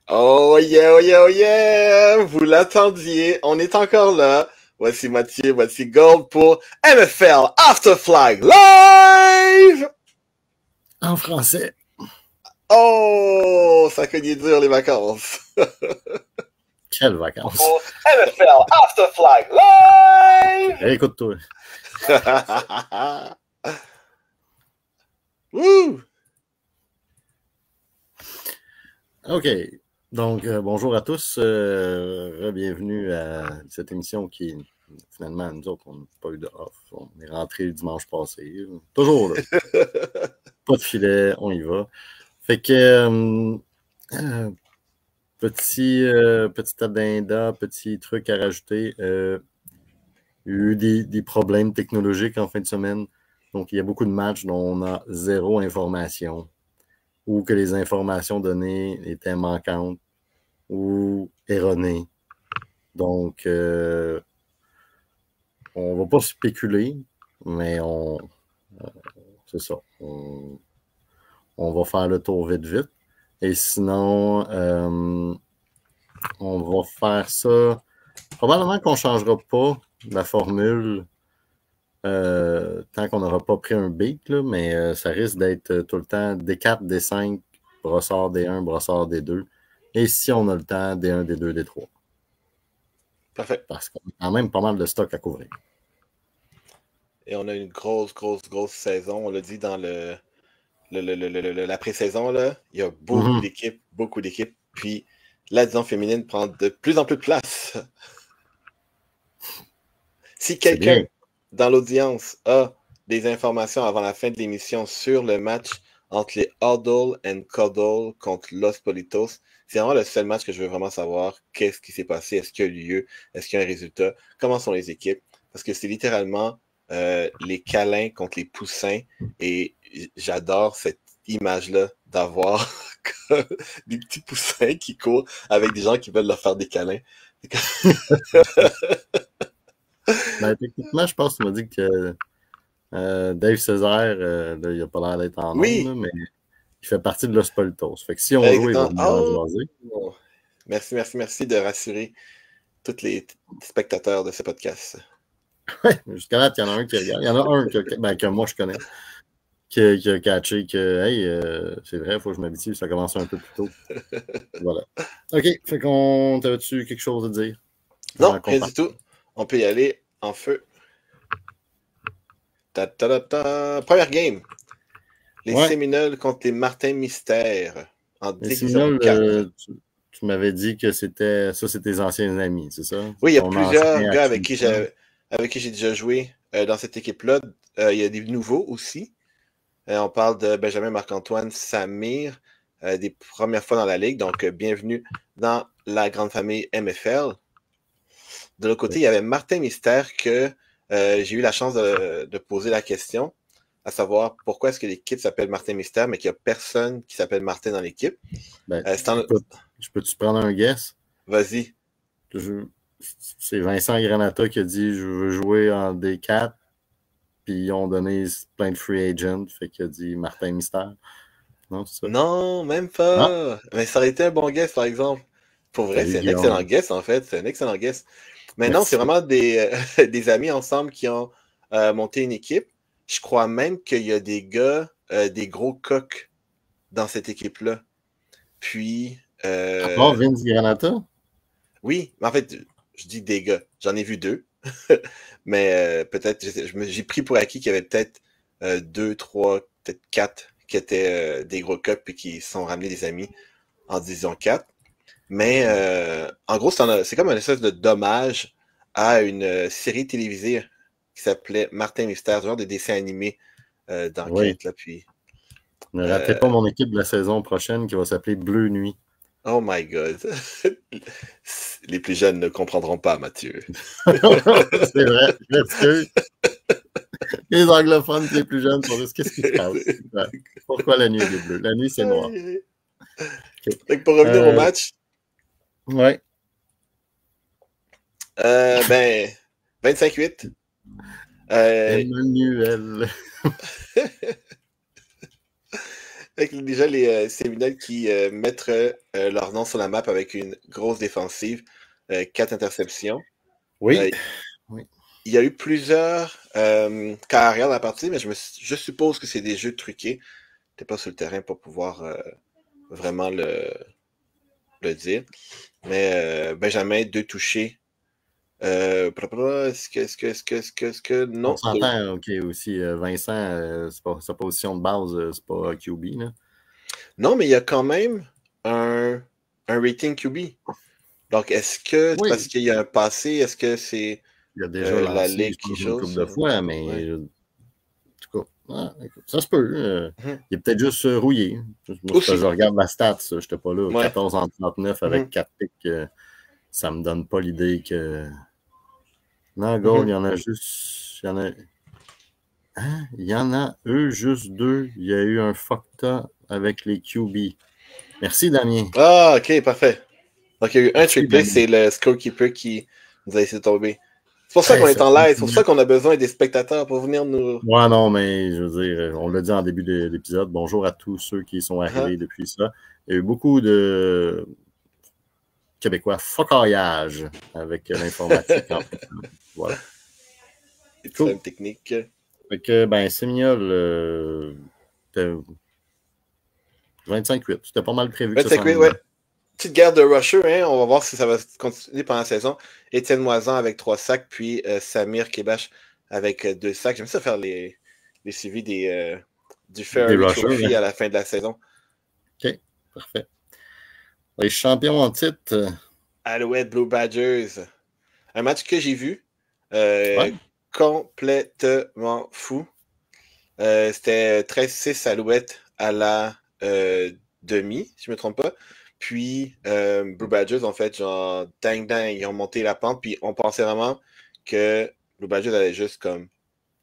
Oh yeah, oh yeah, oh yeah! Vous l'attendiez, on est encore là. Voici Mathieu, voici Gold pour NFL After Flag Live! En français. Oh, ça cognait dur les vacances. Quelles vacances. Pour NFL After Flag Live! Écoute-toi. Woo! OK. Donc, bonjour à tous. Bienvenue à cette émission qui, finalement, nous autres, on n'a pas eu de off. On est rentré dimanche passé. Toujours là. Pas de filet, on y va. Fait que, petit addenda, petit truc à rajouter. Il y a eu des problèmes technologiques en fin de semaine. Donc, il y a beaucoup de matchs dont on a zéro information ou que les informations données étaient manquantes ou erronées. Donc, on va pas spéculer, mais c'est ça. On va faire le tour vite. Et sinon, on va faire ça. Probablement qu'on ne changera pas la formule tant qu'on n'aura pas pris un beat, là, mais ça risque d'être tout le temps D4, D5, brossard D1, brossard D2. Et si on a le temps, D1, D2, D3. Parfait. Parce qu'on a quand même pas mal de stock à couvrir. Et on a une grosse saison. On l'a dit dans la pré-saison, là. Il y a beaucoup d'équipes. Puis la division féminine prend de plus en plus de place. Si quelqu'un dans l'audience a des informations avant la fin de l'émission sur le match entre les Huddle and Cuddle contre Los Politos, c'est vraiment le seul match que je veux vraiment savoir. Qu'est-ce qui s'est passé? Est-ce qu'il y a eu lieu? Est-ce qu'il y a un résultat? Comment sont les équipes? Parce que c'est littéralement les câlins contre les poussins. Et j'adore cette image-là d'avoir des petits poussins qui courent avec des gens qui veulent leur faire des câlins. Ben, techniquement, je pense que tu m'as dit que Dave Césaire, là, il n'a pas l'air d'être en nombre, là, mais il fait partie de Los Politos. Fait que si on joue, il va venir en jaser. Merci de rassurer tous les spectateurs de ce podcast. Ouais, jusqu'à là, il y en a un qui regarde. Il y en a un que moi je connais qui a catché que hey, c'est vrai, il faut que je m'habitue, ça commence un peu plus tôt. Voilà. OK, fait qu'on t'avais-tu quelque chose à dire? Non, rien du tout. On peut y aller en feu. Première game. Les Séminoles contre les Martin Mystère en division 4. Tu m'avais dit que c'était tes anciens amis, c'est ça? Oui, il y a plusieurs gars avec qui j'ai déjà joué dans cette équipe-là. Il y a des nouveaux aussi. On parle de Benjamin Marc-Antoine Samir, des premières fois dans la ligue. Donc, bienvenue dans la grande famille MFL. De l'autre côté, il y avait Martin Mystère que j'ai eu la chance de poser la question, à savoir pourquoi est-ce que l'équipe s'appelle Martin Mystère, mais qu'il n'y a personne qui s'appelle Martin dans l'équipe. Ben, je peux-tu prendre un guess? Vas-y. C'est Vincent Granata qui a dit « Je veux jouer en D4 », puis ils ont donné plein de free agents, fait qu'il a dit Martin Mystère. Non, c'est ça? Non, même pas. Ah. Mais ça aurait été un bon guess, par exemple. Pour vrai, c'est un excellent guess, en fait. C'est un excellent guess. Mais non, c'est vraiment des amis ensemble qui ont monté une équipe. Je crois même qu'il y a des gars, des gros coqs dans cette équipe-là. Puis... À part Vince Granata? Oui, mais en fait, je dis des gars. J'en ai vu 2. Mais peut-être, j'ai pris pour acquis qu'il y avait peut-être 2, 3, peut-être 4 qui étaient des gros coqs puis qui sont ramenés des amis en division 4. Mais en gros, c'est comme une espèce de dommage à une série télévisée qui s'appelait Martin Mystère, genre de dessin animé d'enquête. Là, puis, ne ratez pas mon équipe de la saison prochaine qui va s'appeler Bleu Nuit. Oh my God. Les plus jeunes ne comprendront pas, Mathieu. C'est vrai, je m'excuse. Les anglophones, les plus jeunes, sont juste qu'est-ce qui se passe? Pourquoi la nuit est bleue? La nuit, c'est noir. Okay. Donc, pour revenir au match. Ouais. Ben, 25-8. Emmanuel. Avec déjà les Séminole qui mettent leur nom sur la map avec une grosse défensive, 4 interceptions. Oui. Euh, Oui. il y a eu plusieurs carrières dans la partie, mais je suppose que c'est des jeux truqués. T'es pas sur le terrain pour pouvoir vraiment le dire. Mais Benjamin, 2 touchés. Est-ce que, On non. s'entend, OK, aussi. Vincent, sa position de base, c'est pas QB, là. Non, mais il y a quand même un rating QB. Donc, est-ce que c'est parce Oui. qu'il y a un passé, est-ce que c'est Il a déjà la lancé, je Ligue qui pense, une joue couple ça? de fois, Ouais. mais en tout cas, écoute, ça se peut. Mhm. Il est peut-être juste rouillé. Moi, c'est parce que Aussi. je regarde la stat, ça. J'étais pas là. Ouais. 14 en 39 avec Mhm. 4 picks. Ça me donne pas l'idée que. Non, goal, Mhm. il y en a juste. Il y en a. Hein? Il y en a eux, juste 2. Il y a eu un fucked up avec les QB. Merci, Damien. Ah, ok, parfait. Donc, il y a eu un Merci, trick play, Damien. c'est le scorekeeper qui nous a laissé tomber. C'est pour ça Hey, qu'on est ça en fait une live, c'est pour ça semaine. qu'on a besoin des spectateurs pour venir nous. Ouais, non, mais je veux dire, on l'a dit en début de l'épisode. Bonjour à tous ceux qui sont Hein? arrivés depuis ça. Il y a eu beaucoup de Québécois focaillage avec l'informatique en fait. Voilà. Les Cool. problèmes techniques. Fait que, ben, Sémignol, 25-8. C'était pas mal prévu que ça 25 s'en 8, venait. ouais. Petite guerre de rusher, hein. On va voir si ça va continuer pendant la saison. Étienne Moisan avec 3 sacs, puis Samir Kebash avec 2 sacs. J'aime ça faire les suivis du Des Ferrari rushers, Trophy hein. à la fin de la saison. OK, parfait. Les champions en titre, Alouette Blue Badgers. Un match que j'ai vu. euh, ouais. Complètement fou. C'était 13-6 Alouette à la demi, si je me trompe pas. Puis Blue Badgers, en fait, genre, dang, dang, ils ont monté la pente. Puis on pensait vraiment que Blue Badgers allait juste comme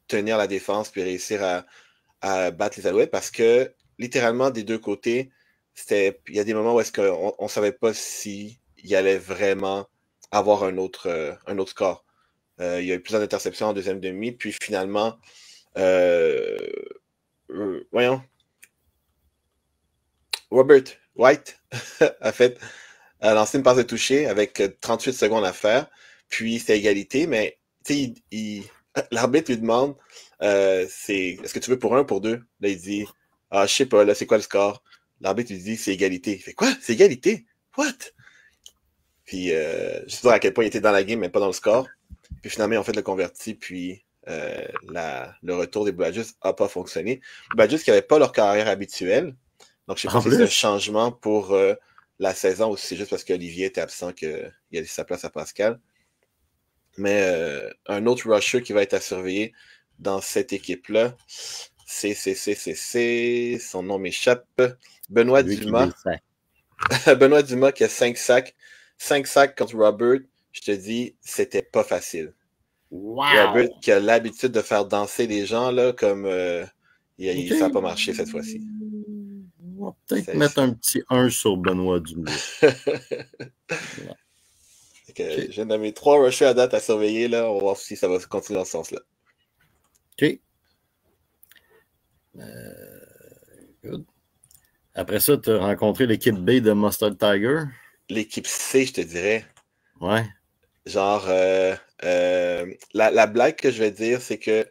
tenir la défense puis réussir à battre les Alouettes parce que littéralement des deux côtés, il y a des moments où est-ce qu'on on savait pas si il allait vraiment avoir un autre score. Il y a eu plusieurs interceptions en deuxième demi, puis finalement, euh, voyons, Robert White a lancé une passe de toucher avec 38 secondes à faire, puis c'était égalité, mais l'arbitre lui demande est-ce que tu veux pour un ou pour deux? Là, il dit ah, je sais pas, là, c'est quoi le score? L'arbitre lui dit c'est égalité. Il fait quoi? C'est égalité? What? Puis je sais pas à quel point il était dans la game, mais pas dans le score. Puis finalement, ils ont fait le converti, puis le retour des Blue Badgers n'a pas fonctionné. Les Badgers qui n'avaient pas leur carrière habituelle. Donc, je sais pas En si c'est un plus, changement pour la saison ou si c'est juste parce qu'Olivier était absent qu'il a laissé sa place à Pascal. Mais un autre rusher qui va être à surveiller dans cette équipe-là, son nom m'échappe, Benoît lui qui les Dumas. sacs. Benoît Dumas qui a 5 sacs. 5 sacs contre Robert, je te dis, c'était pas facile. Robert Wow! qui a l'habitude de faire danser les gens, là, comme OK. ça n'a pas marché cette fois-ci. On va peut-être C'est- mettre un petit 1 sur Benoît Dubois. Ouais. je OK. viens de mes 3 rushers à date à surveiller, là. On va voir si ça va continuer dans ce sens-là. OK. Good. Après ça, tu as rencontré l'équipe B de Mustard Tiger. L'équipe C, je te dirais, Ouais. genre, la blague que je vais dire, c'est que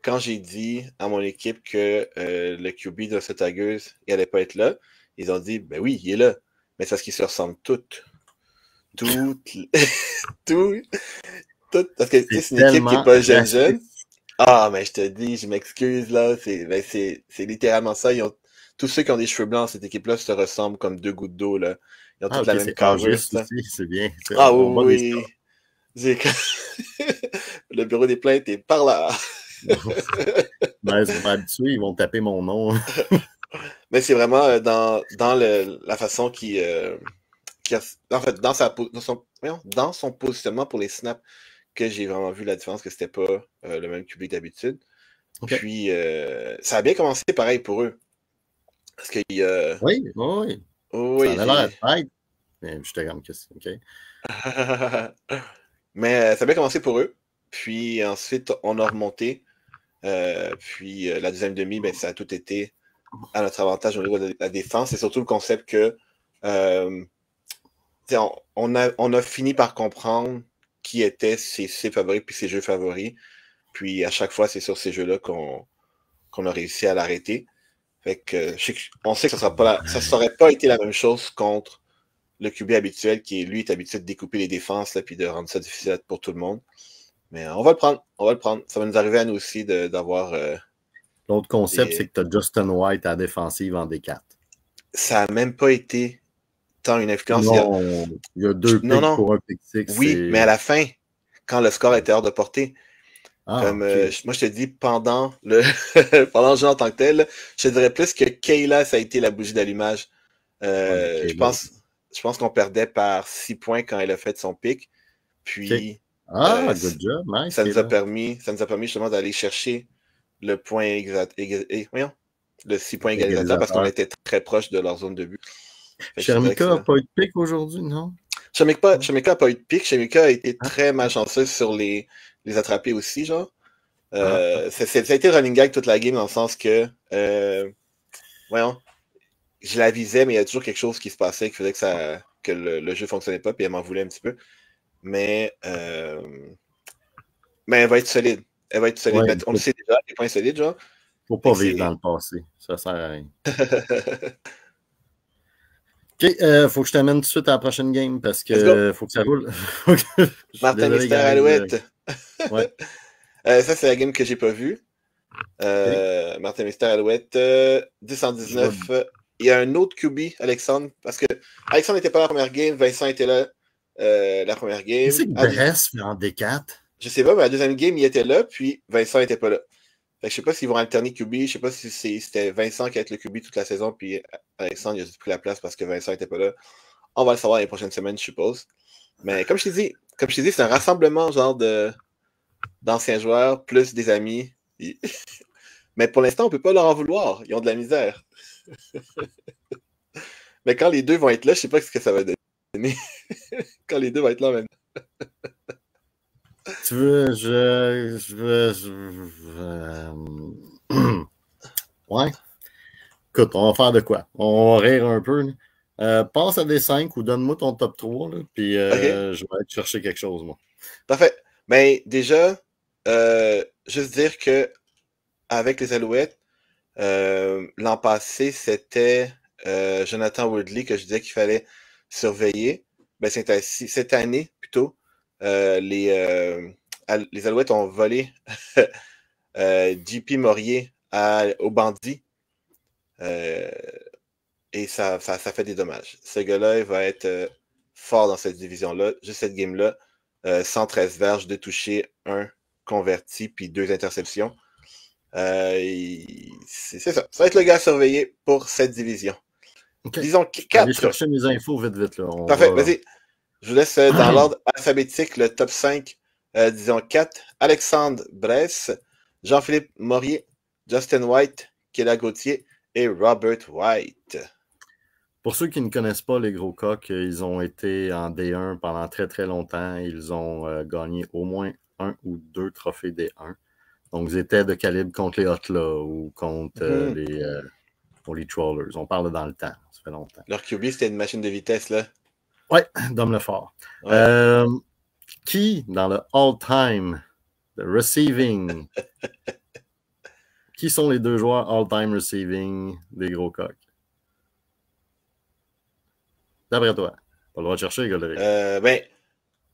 quand j'ai dit à mon équipe que le QB de cette Tigers, il allait pas être là, ils ont dit, ben oui, il est là. Mais c'est parce qu'ils se ressemblent toutes. Toutes. Tout, parce que tu sais, C'est c'est une équipe qui est tellement pas jeune. raciste. Ah, mais je te dis, je m'excuse, là. C'est littéralement ça. Tous ceux qui ont des cheveux blancs, cette équipe-là, se ressemblent comme deux gouttes d'eau, là. Ils ont Ah, toutes OK, la même c'est carrure, âgiste ça. aussi. C'est bien. Ah On bat des oui, oui. J'ai- Le bureau des plaintes est par là. scores. Ben, ils sont pas habitués, ils vont taper mon nom. Mais c'est vraiment la façon en fait, dans son positionnement pour les snaps que j'ai vraiment vu la différence que c'était pas le même QB d'habitude. OK. Puis ça a bien commencé pareil pour eux. Parce que Oui, oui. Ça oui, en a l'air tête. Mais j'étais comme, OK. mais ça a bien commencé pour eux. Puis ensuite, on a remonté. Puis la deuxième demi, ben, ça a tout été à notre avantage au niveau de la défense. C'est surtout le concept que on a fini par comprendre qui étaient ses favoris puis ses jeux favoris. Puis à chaque fois, c'est sur ces jeux-là qu'on a réussi à l'arrêter. Fait que, on sait que ça serait pas été la même chose contre le QB habituel qui, lui, est habitué de découper les défenses là, puis de rendre ça difficile pour tout le monde. Mais on va le prendre. Ça va nous arriver à nous aussi d'avoir... L'autre concept, c'est que tu as Justin White à la défensive en D4. Ça n'a même pas été tant une influence. Non, il y a 2 picks pour un pick 6. Oui, mais à la fin, quand le score était hors de portée, okay. Moi, je te dis, pendant le jeu en tant que tel, je te dirais plus que Kayla, ça a été la bougie d'allumage. Je pense qu'on perdait par 6 points quand elle a fait son pick. Puis, good job, nice. Ça nous a permis justement d'aller chercher le point le 6 points égalisateur parce qu'on était très proche de leur zone de but. Shamika n'a pas eu de pick aujourd'hui, non? Shamika n'a pas eu de pick. Shamika a été très malchanceuse sur les attraper aussi, genre. Ça a été running gag toute la game dans le sens que je la visais, mais il y a toujours quelque chose qui se passait qui faisait que le jeu fonctionnait pas, puis elle m'en voulait un petit peu. Mais elle va être solide. Elle va être solide. Ouais, on le sait déjà, elle est pas solide, genre. Faut pas vivre dans le passé. Ça sert à rien. OK, faut que je t'amène tout de suite à la prochaine game parce que faut que ça roule. Martin Mystère Alouette. Ouais. Ça, c'est la game que j'ai pas vue. Martin Mystère Alouette, 219. Il y a un autre QB, Alexandre, parce que Alexandre n'était pas la première game, Vincent était là la première game. C'est que Brest fait en D4. Je sais pas, mais la deuxième game, il était là, puis Vincent n'était pas là. Fait que je sais pas s'ils vont alterner QB, je sais pas si c'était Vincent qui a été le QB toute la saison, puis Alexandre il a juste pris la place parce que Vincent n'était pas là. On va le savoir les prochaines semaines, je suppose. Mais comme je t'ai dit, c'est un rassemblement genre d'anciens joueurs, plus des amis. Mais pour l'instant, on peut pas leur en vouloir. Ils ont de la misère. Mais quand les deux vont être là, je sais pas ce que ça va donner. Quand les deux vont être là en même temps. Tu veux, ouais. Écoute, on va faire de quoi? On va rire un peu. Passe à des 5 ou donne-moi ton top 3, là, puis je vais aller chercher quelque chose, moi. Parfait. Mais déjà, juste dire que avec les Alouettes, l'an passé, c'était Jonathan Woodley que je disais qu'il fallait surveiller. Ben, cette année, plutôt, les Alouettes ont volé JP Morier au bandit. Et ça fait des dommages. Ce gars-là, il va être fort dans cette division-là. Juste cette game-là, 113 verges, 2 touchés, 1 converti, puis 2 interceptions. C'est ça. Ça va être le gars à surveiller pour cette division. Okay. Disons 4. Je vais chercher mes infos vite. Là. Parfait, vas-y. Je vous laisse dans l'ordre alphabétique le top 5. Disons 4. Alexandre Bresse, Jean-Philippe Morier, Justin White, Kéla Gauthier et Robert White. Pour ceux qui ne connaissent pas les Gros Coqs, ils ont été en D1 pendant très très longtemps. Ils ont gagné au moins 1 ou 2 trophées D1. Donc, ils étaient de calibre contre les Hotla ou contre les Trollers. On parle dans le temps. Ça fait longtemps. Leur QB, c'était une machine de vitesse, là. Oui, Dom Lefort. Ouais. Qui, dans le all-time receiving, qui sont les 2 joueurs all-time receiving des Gros Coqs? D'après toi. Pas le droit de chercher, Gollery. Ben,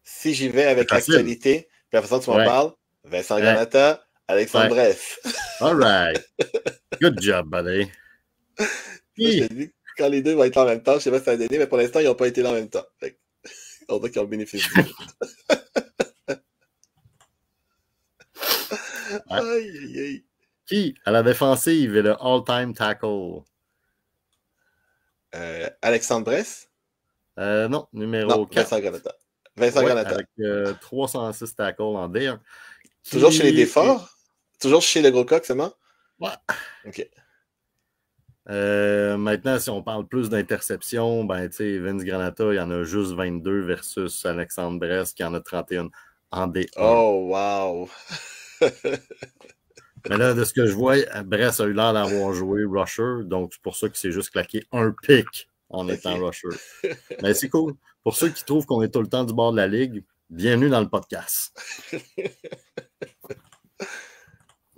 si j'y vais avec l'actualité, puis la façon dont tu m'en parles, Vincent Granata, Alexandre Bresse. All right. Good job, buddy. Je te dis, quand les deux vont être là en même temps, je sais pas si ça va donner, mais pour l'instant, ils n'ont pas été là en même temps. Fait on voit qu'ils ont le bénéfice. Aïe. Qui, à la défensive, est le all-time tackle? Alexandre Bresse? Non, numéro 4. Vincent Granata. Avec 306 tackles en D1. Toujours chez les déforts? Toujours chez le Gros Coq seulement? Ouais. OK. Maintenant, si on parle plus d'interceptions, ben, tu sais, Vince Granata, il y en a juste 22 versus Alexandre Bresse qui en a 31 en D1. Oh, wow! Mais là, de ce que je vois, Brest a eu l'air d'avoir joué rusher, donc c'est pour ça qu'il s'est juste claqué un pick en étant rusher. Mais c'est cool. Pour ceux qui trouvent qu'on est tout le temps du bord de la ligue, bienvenue dans le podcast.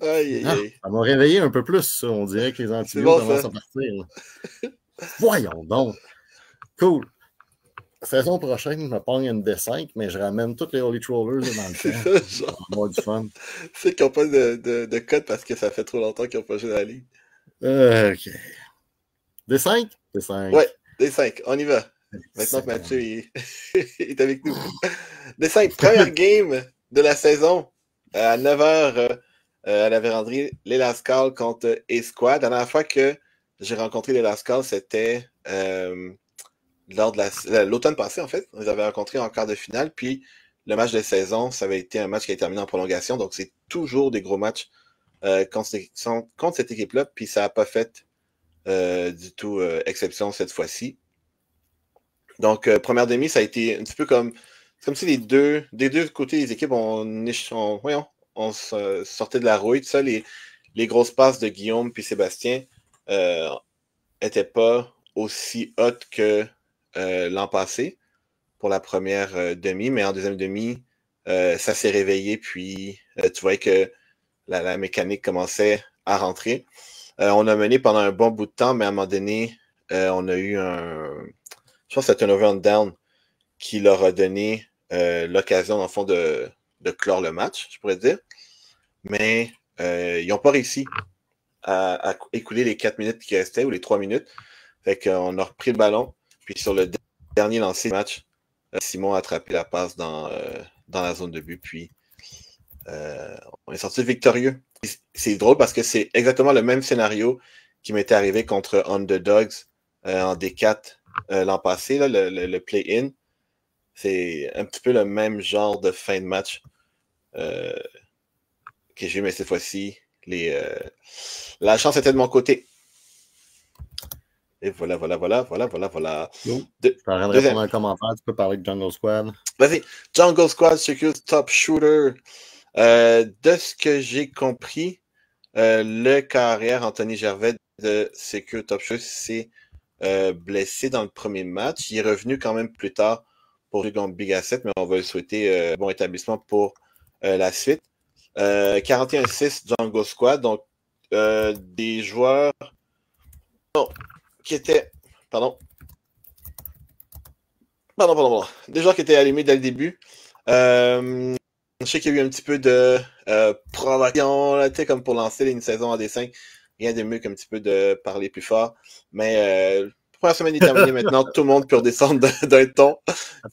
Aïe, aïe, aïe. Ça m'a réveillé un peu plus, ça. On dirait que les antibiotiques commencent à partir. Là. Voyons donc. Cool. Saison prochaine, je me pogne une D5, mais je ramène tous les Holy Trollers dans le temps. Ça, genre... On va avoir du fun. Ceux qui n'ont pas de code parce que ça fait trop longtemps qu'ils n'ont pas joué dans la ligue. OK. D5? D5. Ouais, D5, on y va. Maintenant que Mathieu est avec nous. D5, première game de la saison à 9h à la véranderie, les Lascals contre A-Squad. La dernière fois que j'ai rencontré les Lascals, c'était lors de l'automne passé, en fait. On les avait rencontrés en quart de finale. Puis le match de saison, ça avait été un match qui a terminé en prolongation. Donc c'est toujours des gros matchs contre cette équipe-là. Puis ça n'a pas fait du tout exception cette fois-ci. Donc, première demi, ça a été un petit peu comme si des deux côtés des équipes, on sortait de la rouille. Tout ça, les grosses passes de Guillaume puis Sébastien n'étaient pas aussi hautes que l'an passé pour la première demi, mais en deuxième demi, ça s'est réveillé, puis tu voyais que la mécanique commençait à rentrer. On a mené pendant un bon bout de temps, mais à un moment donné, on a eu je pense que c'est un turnover on down qui leur a donné l'occasion, dans le fond, de clore le match, je pourrais dire. Mais ils n'ont pas réussi à écouler les 4 minutes qui restaient, ou les 3 minutes. Fait qu'on a repris le ballon. Puis sur le dernier lancé du match, Simon a attrapé la passe dans la zone de but. Puis on est sorti victorieux. C'est drôle parce que c'est exactement le même scénario qui m'était arrivé contre Underdogs en D4 l'an passé, là, le play-in. C'est un petit peu le même genre de fin de match que j'ai eu, mais cette fois-ci, la chance était de mon côté. Et voilà. T'es en train de répondre à un commentaire, tu peux parler de Jungle Squad. Vas-y, Jungle Squad, Secure Top Shooter. De ce que j'ai compris, le carrière Anthony Gervais de Secure Top Shooter s'est blessé dans le premier match. Il est revenu quand même plus tard pour jouer contre Big Asset, mais on va lui souhaiter bon établissement pour la suite. 41-6 Jungle Squad, donc des joueurs qui étaient... Pardon. Des joueurs qui étaient allumés dès le début. Je sais qu'il y a eu un petit peu de provocation, là, comme pour lancer une saison en D5. Rien de mieux qu'un petit peu de parler plus fort. Mais la première semaine est terminée maintenant. Tout le monde peut redescendre d'un ton.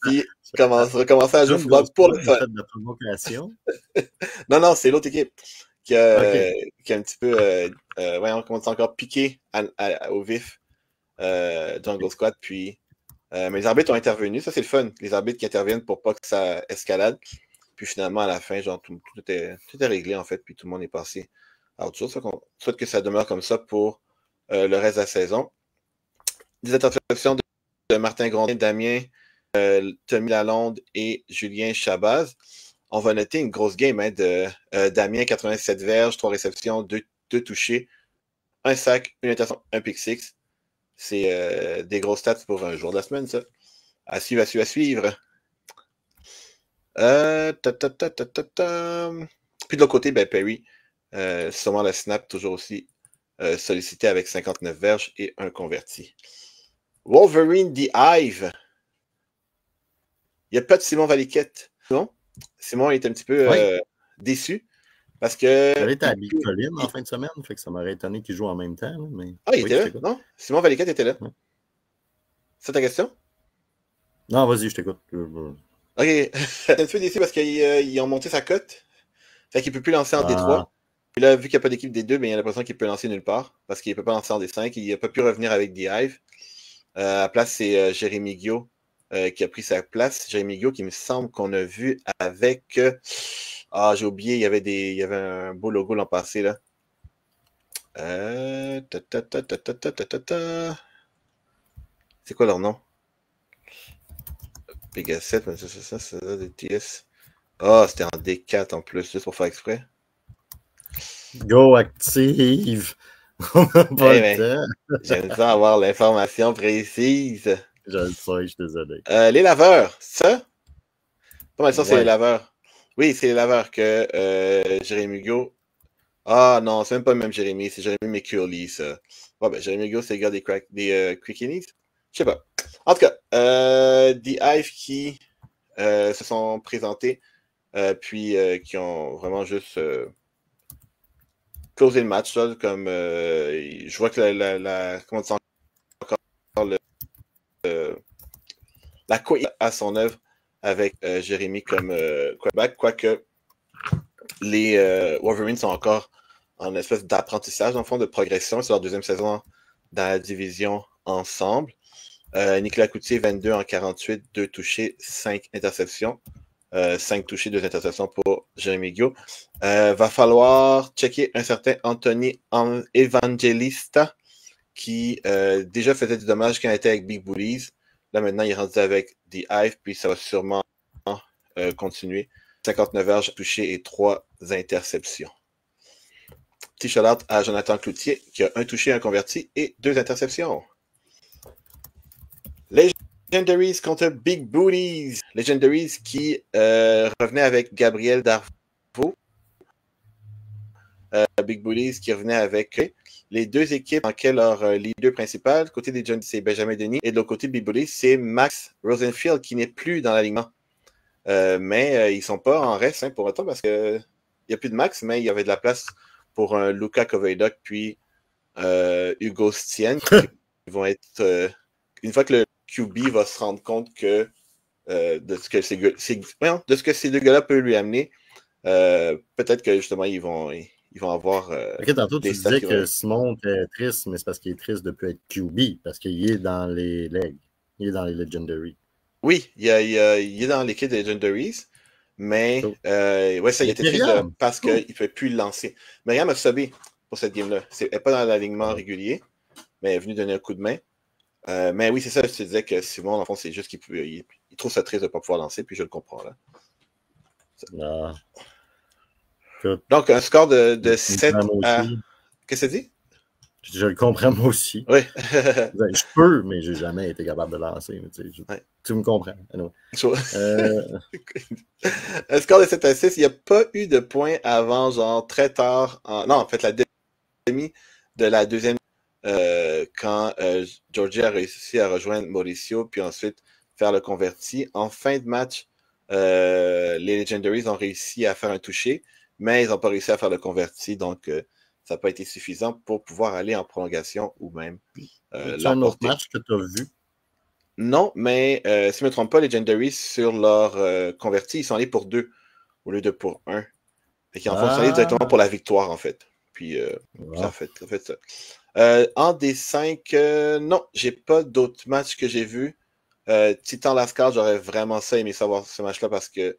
Puis recommencer à jouer au football pour le fun. De provocation. Non, c'est l'autre équipe qui a un petit peu on commence encore piqué au vif Jungle Squad. Puis mais les arbitres ont intervenu. Ça, c'est le fun. Les arbitres qui interviennent pour pas que ça escalade. Puis finalement, à la fin, genre, tout est réglé, en fait. Puis tout le monde est passé à autre chose. On souhaite que ça demeure comme ça pour le reste de la saison. Des interceptions de Martin Grondin, Damien, Tommy Lalonde et Julien Chabaz. On va noter une grosse game de Damien, 87 verges, 3 réceptions, 2 touchés, 1 sac, 1 interception, 1 pick six. C'est des grosses stats pour un jour de la semaine, ça. À suivre. Puis de l'autre côté, ben Perry, sûrement le snap, toujours aussi sollicité avec 59 verges et 1 converti. Wolverine the Hive. Il n'y a pas de Simon Valiquette. Non? Simon est un petit peu déçu parce que. Il était à Colline en fin de semaine, fait que ça m'aurait étonné qu'il joue en même temps. Là, mais... Ah, il était là? Non? Simon Valiquette était là. Ouais. C'est ta question? Non, vas-y, je t'écoute. Ok. T'es un petit peu déçu parce qu'ils ont monté sa cote. Fait qu'il ne peut plus lancer en D3. Puis là, vu qu'il n'y a pas d'équipe D2, ben, il a l'impression qu'il peut lancer nulle part parce qu'il ne peut pas lancer en D5. Il n'a pas pu revenir avec The Hive. À la place, c'est Jérémy Guillot qui a pris sa place. Jérémy Guillot, qui me semble qu'on a vu avec. J'ai oublié, il y avait un beau logo l'an passé, là. C'est quoi leur nom? Pegaset, c'est ça, des TS. C'était en D4 en plus, juste pour faire exprès. Go active! On n'a pas le temps. J'aime ça avoir l'information précise. Je le sais, je suis désolé. Les laveurs, ça? Pas mal ça, c'est les Ouais. laveurs. Oui, c'est les laveurs que Jérémy Hugo. Ah non, c'est même pas le même Jérémy, c'est Jérémy McCurley, ça. Ouais, ben, Jérémy Hugo, c'est le gars des Quickinis. Je sais pas. En tout cas, The Hive qui se sont présentés, puis qui ont vraiment juste closé le match, là, comme je vois que comment dire encore la couille à son œuvre avec Jérémy comme quarterback, quoique les Wolverines sont encore en espèce d'apprentissage, en fond, de progression. C'est leur deuxième saison dans la division ensemble. Nicolas Coutier, 22 en 48, 2 touchés, 5 interceptions. 5 touchés, 2 interceptions pour Jérémy Guillaume. Va falloir checker un certain Anthony Evangelista qui déjà faisait du dommage quand il était avec Big Bullies. Là, maintenant, il est rendu avec The Hive, puis ça va sûrement continuer. 59 verges touchées et 3 interceptions. Petit shout-out à Jonathan Cloutier, qui a un touché, un converti et 2 interceptions. Legendaries contre Big Booties. Legendaries qui revenait avec Gabriel Darvaux. Big Booties qui revenait avec les deux équipes en quel leur leader principal. Du côté des Legendaries, c'est Benjamin Denis. Et de l'autre côté, Big Booties, c'est Max Rosenfield qui n'est plus dans l'alignement. Mais ils ne sont pas en reste pour autant parce qu'il n'y a plus de Max, mais il y avait de la place pour un Luka Kovacic puis Hugo Stien qui vont être une fois que le QB va se rendre compte que de ce que ces deux gars-là peuvent lui amener, peut-être que justement ils vont avoir Ok, tantôt tu disais que Simon était triste, mais c'est parce qu'il est triste de ne plus être QB, parce qu'il est dans les legs, il est dans les Legendaries. Oui, il est dans l'équipe des Legendaries, mais ouais, ça, il était triste parce qu'il ne pouvait plus le lancer. Myriam a subé pour cette game-là. Elle n'est pas dans l'alignement régulier, mais elle est venue donner un coup de main. Mais oui, c'est ça, je te disais que Simon, en fond, c'est juste qu'il trouve ça triste de ne pas pouvoir lancer, puis je le comprends. Là. Donc, un score de 7 à... Qu'est-ce que tu dis? Je le comprends moi aussi. Oui. Je peux, mais je n'ai jamais été capable de lancer. Tu me comprends. Un score de 7 à 6, il n'y a pas eu de points avant, genre, très tard. Non, en fait, la demi de la deuxième quand Georgie a réussi à rejoindre Mauricio, puis ensuite faire le converti. En fin de match, les Legendaries ont réussi à faire un toucher, mais ils n'ont pas réussi à faire le converti, donc ça n'a pas été suffisant pour pouvoir aller en prolongation ou même l'emporter. Un autre match que tu as vu? Non, mais si je ne me trompe pas, les Legendaries, sur leur converti, ils sont allés pour 2 au lieu de pour 1. Et qui en font, ils sont allés directement pour la victoire, en fait. Puis ça a fait ça. En D5, non, j'ai pas d'autres matchs que j'ai vus. Titan Lascar, j'aurais vraiment ça aimé savoir ce match-là parce que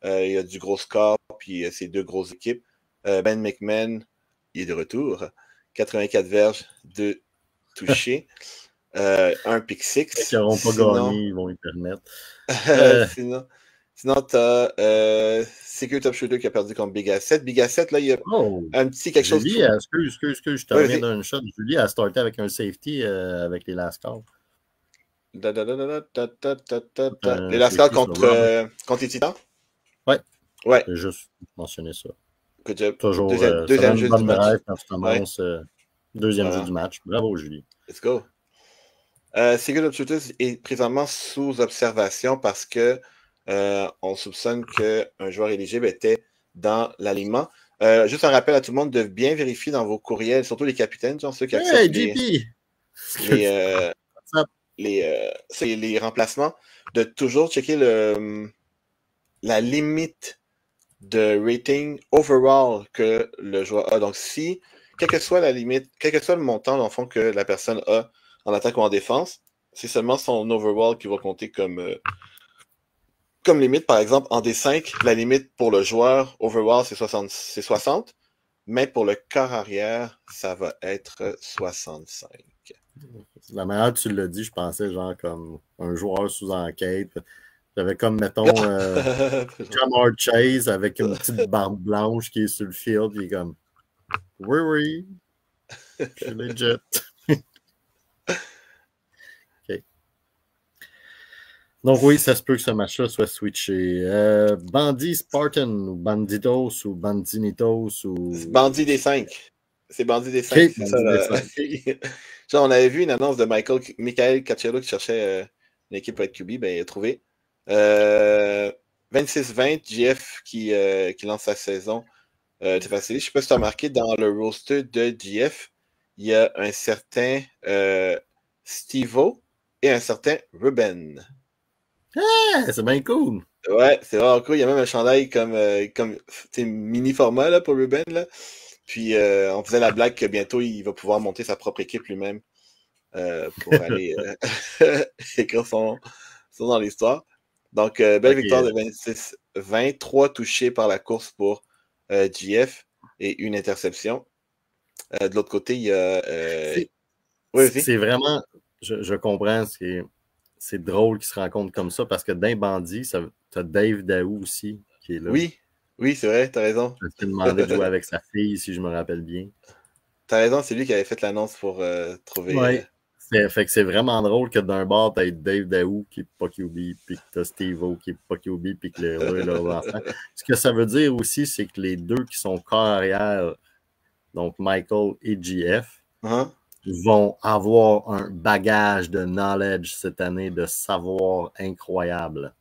il y a du gros score, puis c'est deux grosses équipes. Ben McMahon, il est de retour. 84 verges, 2 touchés, un pick six. Ceux qui n'auront pas gagné, ils vont y permettre. Sinon tu as Secret Top Shooter qui a perdu contre Big Asset. Big Asset, là, il y a un petit quelque chose. Julie, excuse, je te reviens d'un shot. Julie a starté avec un safety avec les Lascars. Les Lascars contre les Titans? Ouais. J'ai juste mentionné ça. Good job. Toujours deuxième jeu du match. Quand tu commences, deuxième jeu du match. Bravo, Julie. Let's go. Secret Top Shooter est présentement sous observation parce que on soupçonne qu'un joueur éligible était dans l'alignement. Juste un rappel à tout le monde de bien vérifier dans vos courriels, surtout les capitaines, genre ceux qui acceptent les remplacements, de toujours checker la limite de rating overall que le joueur a. Donc, si, quelle que soit la limite, quel que soit le montant, dans le fond, que la personne a en attaque ou en défense, c'est seulement son overall qui va compter comme limite. Par exemple, en D5, la limite pour le joueur overall, c'est 60, mais pour le corps arrière, ça va être 65. La manière que tu l'as dit, je pensais genre comme un joueur sous enquête. J'avais comme, mettons, Jamar Chase avec une petite barbe blanche qui est sur le field, puis comme Oui, oui. Je suis legit. OK. Donc oui, ça se peut que ce match-là soit switché. Bandit Spartan, ou Banditos, ou Bandinitos, ou... C'est Bandit des 5. C'est Bandit des 5, OK, c'est ça. Bandit des 5. Genre, on avait vu une annonce de Michael Cacciolo qui cherchait une équipe pour être QB, ben il a trouvé. 26-20, GF qui lance sa saison. C'est facile. Je ne sais pas si tu as remarqué, dans le roster de GF, il y a un certain Steve-O et un certain Ruben. Ah, c'est bien cool. Ouais, c'est vraiment cool. Il y a même un chandail comme mini format là, pour Ruben. Là. Puis on faisait la blague que bientôt il va pouvoir monter sa propre équipe lui-même pour aller écrire son dans l'histoire. Donc, belle victoire de 26-20, 3 touchés par la course pour GF et une interception. De l'autre côté, il y a. C'est vraiment. Je comprends. C'est drôle qu'ils se rencontrent comme ça parce que d'un bandit, tu as Dave Daou aussi qui est là. Oui, c'est vrai, t'as raison. Je t'ai demandé de jouer avec sa fille, si je me rappelle bien. T'as raison, c'est lui qui avait fait l'annonce pour trouver. Ouais. Fait que c'est vraiment drôle que d'un bord, t'as Dave Daou qui est pas QB, puis que t'as Steve-O qui est pas QB, puis que leur enfant. Ce que ça veut dire aussi, c'est que les deux qui sont corps arrière, donc Michael et GF, vont avoir un bagage de knowledge cette année, de savoir incroyable.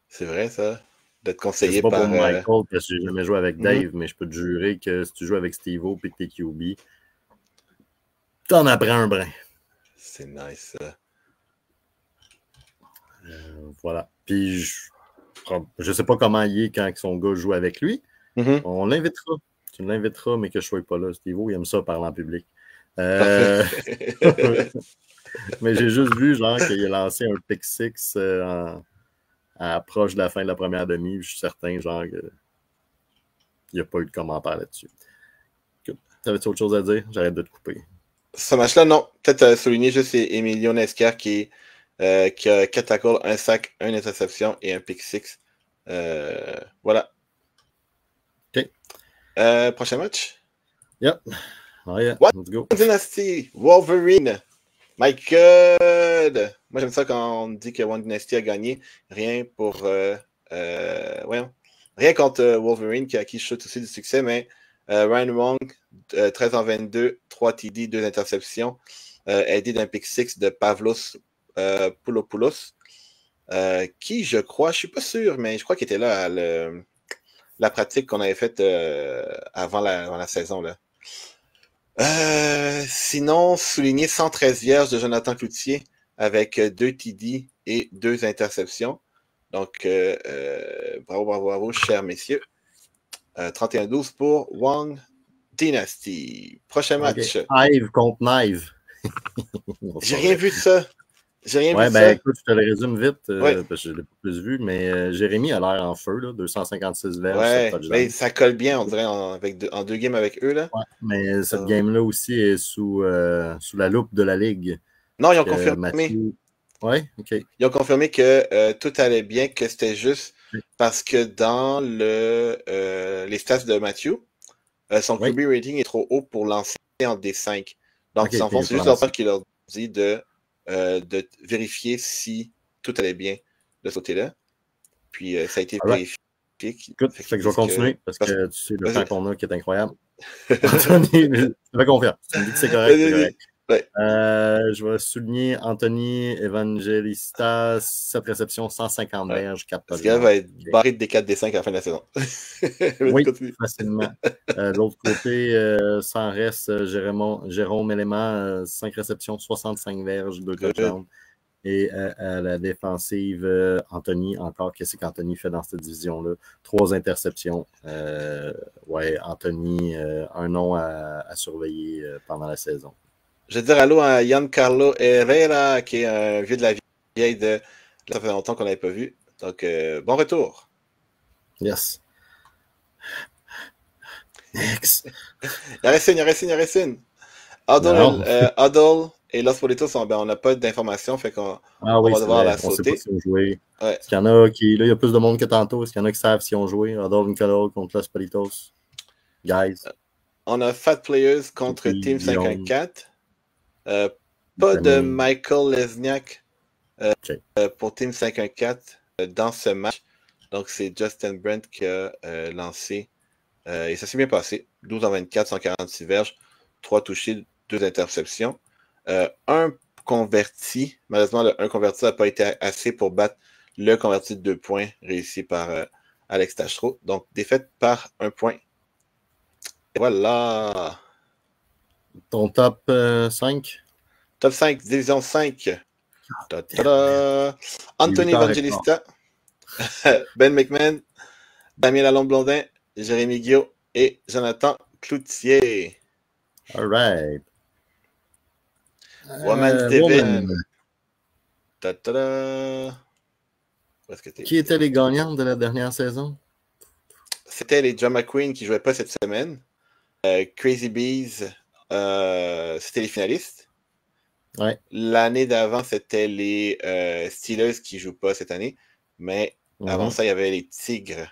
C'est vrai, ça. D'être conseillé par... par... C'est pas pour Michael, parce que j'ai jamais joué avec Dave, mais je peux te jurer que si tu joues avec Steve-O et que t'es QB, t'en apprends un brin. C'est nice, ça. Voilà. Puis, je sais pas comment il est quand son gars joue avec lui. On l'invitera. Tu l'inviteras, mais que je sois pas là. Steve-O, il aime ça parler en public. Mais j'ai juste vu, genre, qu'il a lancé un pick six à proche de la fin de la première demi. Je suis certain, genre, qu'il n'y a pas eu de commentaire là-dessus. T'avais-tu autre chose à dire? J'arrête de te couper. Ce match-là, non. Peut-être souligner juste Emilio Nescar qui a 4 tackles, 1 sac, 1 interception et un pick six. Voilà. OK. Prochain match? Yep. Oh yeah. Let's go. Dynasty, Wolverine. My God! Moi, j'aime ça quand on dit que One Dynasty a gagné. Rien pour... rien contre Wolverine, qui je souhaite aussi du succès, mais Ryan Wong, 13-22, 3 TD, 2 interceptions, aidé d'un pick six de Pavlos Poulopoulos, qui, je crois, je suis pas sûr, mais je crois qu'il était là à la pratique qu'on avait faite avant la saison, là. Sinon, souligner 113 vierges de Jonathan Cloutier avec 2 TD et 2 interceptions. Donc, bravo, chers messieurs. 31-12 pour Wong Dynasty. Prochain match. Ive contre Knive. J'ai rien vu de ça. Écoute, je te le résume vite, parce que je ne l'ai pas plus vu, mais Jérémy a l'air en feu, là, 256 verges. Mais ça colle bien, on dirait, en 2 games avec eux. Là. Ouais, mais cette game-là aussi est sous la loupe de la Ligue. Non, ils ont confirmé. Oui, OK. Ils ont confirmé que tout allait bien, que c'était juste parce que dans les stats de Matthew, son QB rating est trop haut pour lancer en D5. Donc, en fond, c'est juste leur part qui leur dit de vérifier si tout allait bien de ce côté-là. Puis, ça a été vérifié. Écoute, fait que je vais continuer parce que tu sais le temps qu'on a qui est incroyable. Anthony, je te fais confiance. Tu me dis que c'est correct, c'est correct. Ouais. Je vais souligner Anthony Evangelista, 7 réceptions, 150 verges, 4 Parce qu'elle va être barré de D4, D5 à la fin de la saison. Oui, facilement. De l'autre côté, sans reste, Jérôme Élément, 5 réceptions, 65 verges, 2 touchdowns. Et à la défensive, Anthony, encore, qu'est-ce qu'Anthony fait dans cette division-là? 3 interceptions. Anthony, un nom à surveiller pendant la saison. Je vais dire allô à Giancarlo Herrera, qui est un vieux de la vieille de... Ça fait longtemps qu'on n'avait pas vu. Donc, bon retour. Yes. Next. Il y en reste une. Huddle et Los Politos, on n'a pas d'informations, fait qu'on va devoir la sauter. On sait pas si on joué. Est-ce qu'il y en a qui... Là, il y a plus de monde que tantôt. Est-ce qu'il y en a qui savent si on joué? Huddle, Nicolas contre Los Politos. Guys. on a Fat Players contre Team 514. Pas de Michael Lesniak pour Team 514 dans ce match. Donc, c'est Justin Brent qui a lancé. Et ça s'est bien passé. 12 en 24, 146 verges, 3 touchés, 2 interceptions. Un converti. Malheureusement, le 1 converti n'a pas été assez pour battre le converti de 2 points réussi par Alex Tachereau. Donc, défaite par 1 point. Et voilà. Ton top 5? Top 5, division 5. Anthony Evangelista, Ben McMahon, Damien Lalonde-Blondin, Jérémy Guillaume et Jonathan Cloutier. All right. Woman Steven. Qui étaient les gagnants de la dernière saison? C'était les John McQueen qui ne jouaient pas cette semaine. Crazy Bees, c'était les finalistes. Ouais. L'année d'avant, c'était les Steelers qui ne jouent pas cette année. Mais avant ça, il y avait les Tigres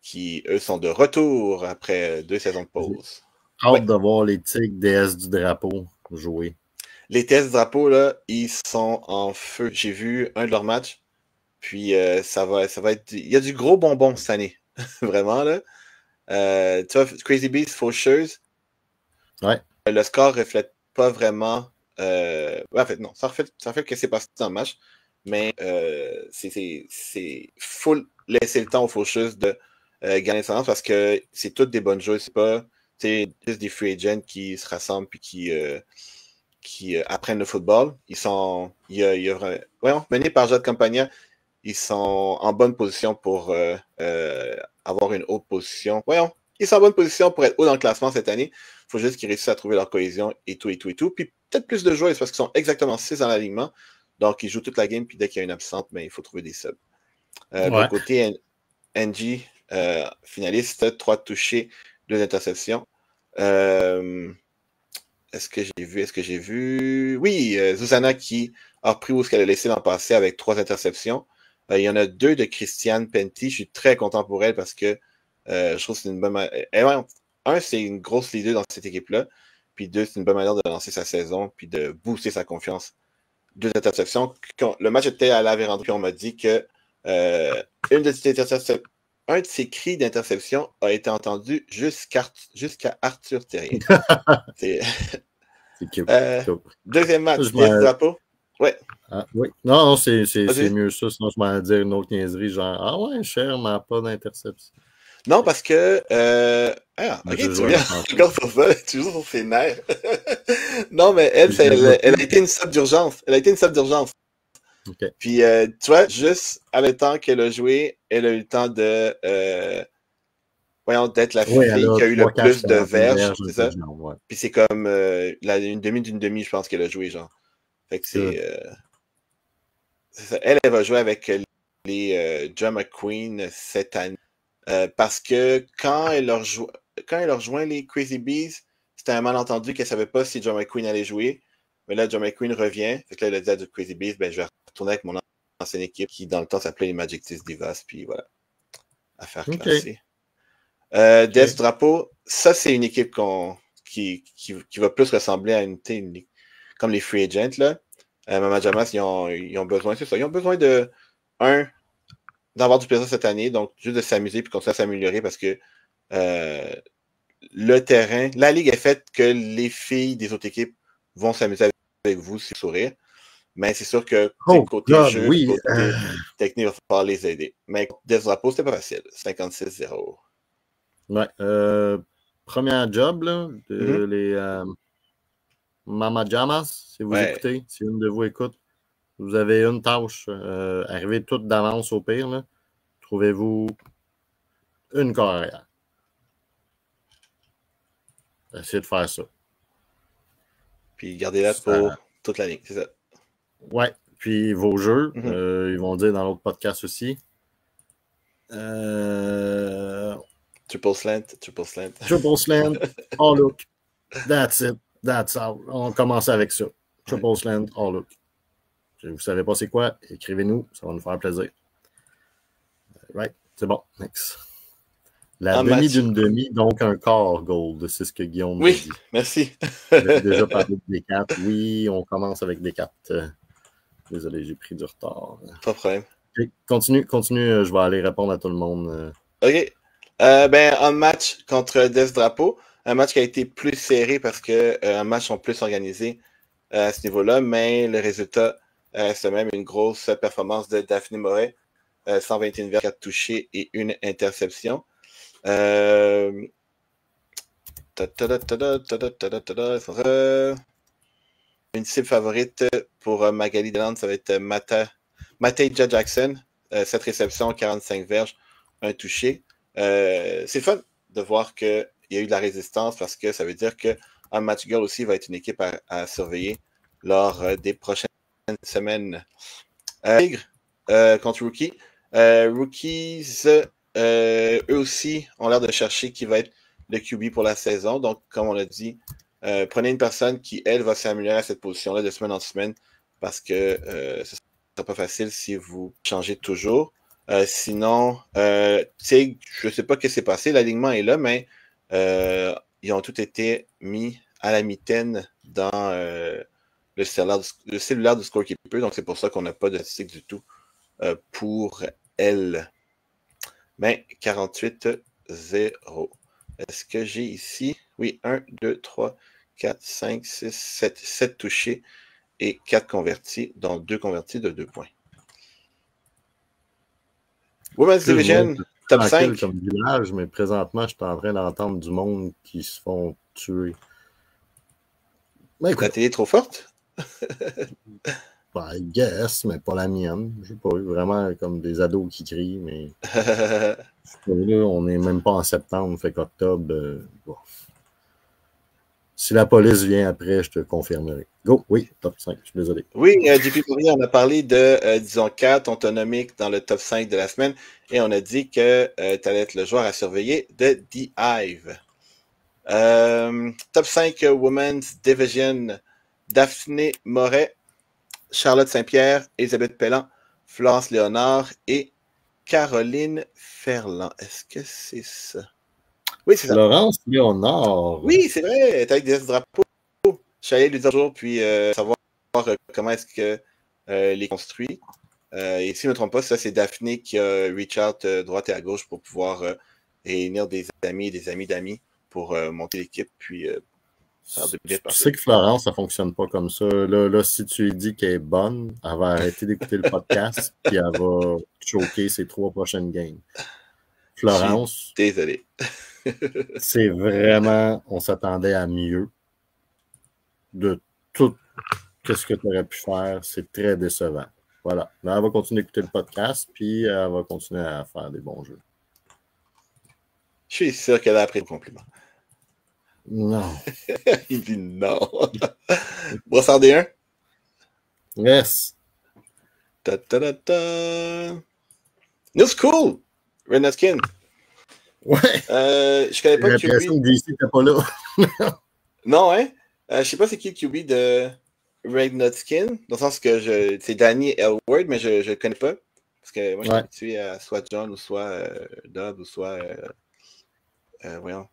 qui, eux, sont de retour après 2 saisons de pause. Hâte de voir les Tigres DS du drapeau jouer. Les TS du drapeau, là, ils sont en feu. J'ai vu un de leurs matchs. Puis ça va être. Il y a du gros bonbon cette année. Vraiment, là. Tu vois, Crazy Beast, Faucheuse. Ouais. Le score reflète pas vraiment. En fait, non. Ça reflète ce qui s'est passé dans le match. Mais c'est full laisser le temps aux Faucheuses de gagner son parce que c'est toutes des bonnes joueuses. C'est pas juste des free agents qui se rassemblent puis qui apprennent le football. Ils sont. Menés par Jade Campagna. Ils sont en bonne position pour avoir une haute position. Voyons, ils sont en bonne position pour être haut dans le classement cette année. Il faut juste qu'ils réussissent à trouver leur cohésion et tout. Puis peut-être plus de joueurs parce qu'ils sont exactement 6 dans l'alignement. Donc, ils jouent toute la game. Puis dès qu'il y a une absente, il faut trouver des subs. De l'autre côté, Angie, finaliste, 3 touchés, 2 interceptions. Est-ce que j'ai vu? Oui, Zuzana qui a repris où ce qu'elle a laissé l'an passé avec 3 interceptions. Il y en a 2 de Christiane Penty. Je suis très content pour elle parce que je trouve que c'est une bonne manière. C'est une grosse leader dans cette équipe-là. Puis 2, c'est une bonne manière de lancer sa saison puis de booster sa confiance. 2 interceptions. Quand le match était à la véranda, puis on m'a dit que un de ses cris d'interception a été entendu jusqu'à Arthur Terrien. C'est cute. Deuxième match, drapeau. Ouais. Ah, oui. Non, c'est mieux ça. Sinon, je m'en dire une autre niaiserie, genre ah ouais, Cher n'a pas d'interception. Non, parce que ok, tu reviens encore sur ça, tu joues sur ses nerfs. Non, mais elle a été une sub d'urgence. Okay. Puis tu vois, juste avec le temps qu'elle a joué, elle a eu le temps de d'être la fille qui a eu le plus de verges, c'est ça? Ouais. Puis c'est comme une demi d'une demi, je pense qu'elle a joué, genre. Fait que c'est ça. Elle va jouer avec les John McQueen cette année. Parce que quand elle a rejoint les Crazy Bees, c'était un malentendu qu'elle ne savait pas si John McQueen allait jouer. Mais là, John McQueen revient. Fait que là, elle a dit à The Crazy Bees, je vais retourner avec mon ancienne équipe qui, dans le temps, s'appelait les Magic Tis Divas. Puis voilà. Affaire classée. Death Drapeau, ça, c'est une équipe qui va plus ressembler à une comme les Free Agents, là. Mama Jamas, ils ont besoin, c'est ça. Ils ont besoin d'avoir du plaisir cette année, donc juste de s'amuser puis continuer à s'améliorer parce que le terrain, la ligue est faite que les filles des autres équipes vont s'amuser avec vous, si sourire. Mais c'est sûr que côté jeu, côté technique, il va falloir les aider. Mais Death Drapeau, c'était pas facile. 56-0. Ouais. Première job, là, les Mama Jamas, si vous écoutez, si une de vous écoute, vous avez une tâche, arrivez toute d'avance au pire, là. Trouvez-vous une carrière. Essayez de faire ça. Puis gardez-la pour toute la ligne, c'est ça. Ouais. Puis vos jeux, ils vont dire dans l'autre podcast aussi. Triple slant. Triple slant, all look. That's it. That's all. On commence avec ça. Triple slant, all look. Si vous ne savez pas c'est quoi, écrivez-nous, ça va nous faire plaisir. Right, c'est bon. Next. La En demi match. d'une demi, donc un quart gold, c'est ce que Guillaume nous Oui, dit. merci. J'ai déjà parlé de D4. Oui, on commence avec D4. Désolé, j'ai pris du retard. Pas de problème. Okay, continue, je vais aller répondre à tout le monde. OK. En match contre Des Drapeau, un match qui a été plus serré parce que un match sont plus organisés à ce niveau-là, mais le résultat reste même une grosse performance de Daphné Moret. 121 verges, 4 touchés et une interception. Une cible favorite pour Magali Delande, ça va être Mateja Jackson. 7 réceptions, 45 verges, un touché. C'est fun de voir qu'il y a eu de la résistance parce que ça veut dire qu'un match girl aussi va être une équipe à surveiller lors des prochaines semaines. Tigre contre Rookie. Rookies, eux aussi, ont l'air de chercher qui va être le QB pour la saison. Donc, comme on l'a dit, prenez une personne qui, elle, va s'améliorer à cette position-là de semaine en semaine parce que ce ne sera pas facile si vous changez toujours. Sinon, Tigre, je ne sais pas ce qui s'est passé. L'alignement est là, mais ils ont tous été mis à la mitaine dans le cellulaire du scorekeeper. Donc, c'est pour ça qu'on n'a pas de statistique du tout pour elle. Mais 48-0. Est-ce que j'ai ici? Oui, 1, 2, 3, 4, 5, 6, 7. 7 touchés et 4 convertis, dont 2 convertis de 2 points. Women's Division, top 5. Comme village, mais présentement, je suis en train d'entendre du monde qui se font tuer. La télé est trop forte? I guess, mais pas la mienne. Je sais pas, vraiment comme des ados qui crient, mais là, on n'est même pas en septembre, fait qu'octobre, bon. Si la police vient après, je te confirmerai. Go, oui, top 5, je suis désolé. Oui, JP Poirier, on a parlé de, disons, 4 autonomiques dans le top 5 de la semaine et on a dit que tu allais être le joueur à surveiller de The Hive. Top 5 Women's Division, Daphné Moret, Charlotte Saint-Pierre, Elisabeth Pellan, Florence Léonard et Caroline Ferland. Est-ce que c'est ça? Oui, c'est ça. Florence Léonard. Oui, c'est vrai. Elle est avec des drapeaux. Je suis allé lui dire bonjour, puis savoir comment est-ce que les construit. Et si je ne me trompe pas, ça, c'est Daphné qui a reach out droite et à gauche pour pouvoir réunir des amis et des amis d'amis pour monter l'équipe, puis faire de billets Tu sais que Florence, ça ne fonctionne pas comme ça. Là, si tu lui dis qu'elle est bonne, elle va arrêter d'écouter le podcast, puis elle va choquer ses 3 prochaines games. Florence, désolé. C'est vraiment, on s'attendait à mieux. De tout ce que tu aurais pu faire, c'est très décevant. Voilà. Là, elle va continuer d'écouter le podcast, puis elle va continuer à faire des bons jeux. Je suis sûr qu'elle a appris le compliment. Non. Il dit non. Brossard D1? Yes. Ta ta ta ta. New School! Red Skin. Ouais. Je connais pas le QB. J'ai l'impression que DC n'était pas là. Non, hein? Je sais pas c'est qui le QB de Red Nutskin, dans le sens que c'est Danny Elward, mais je le connais pas. Parce que moi, je suis habitué à soit John ou soit Dob ou soit. Voyons,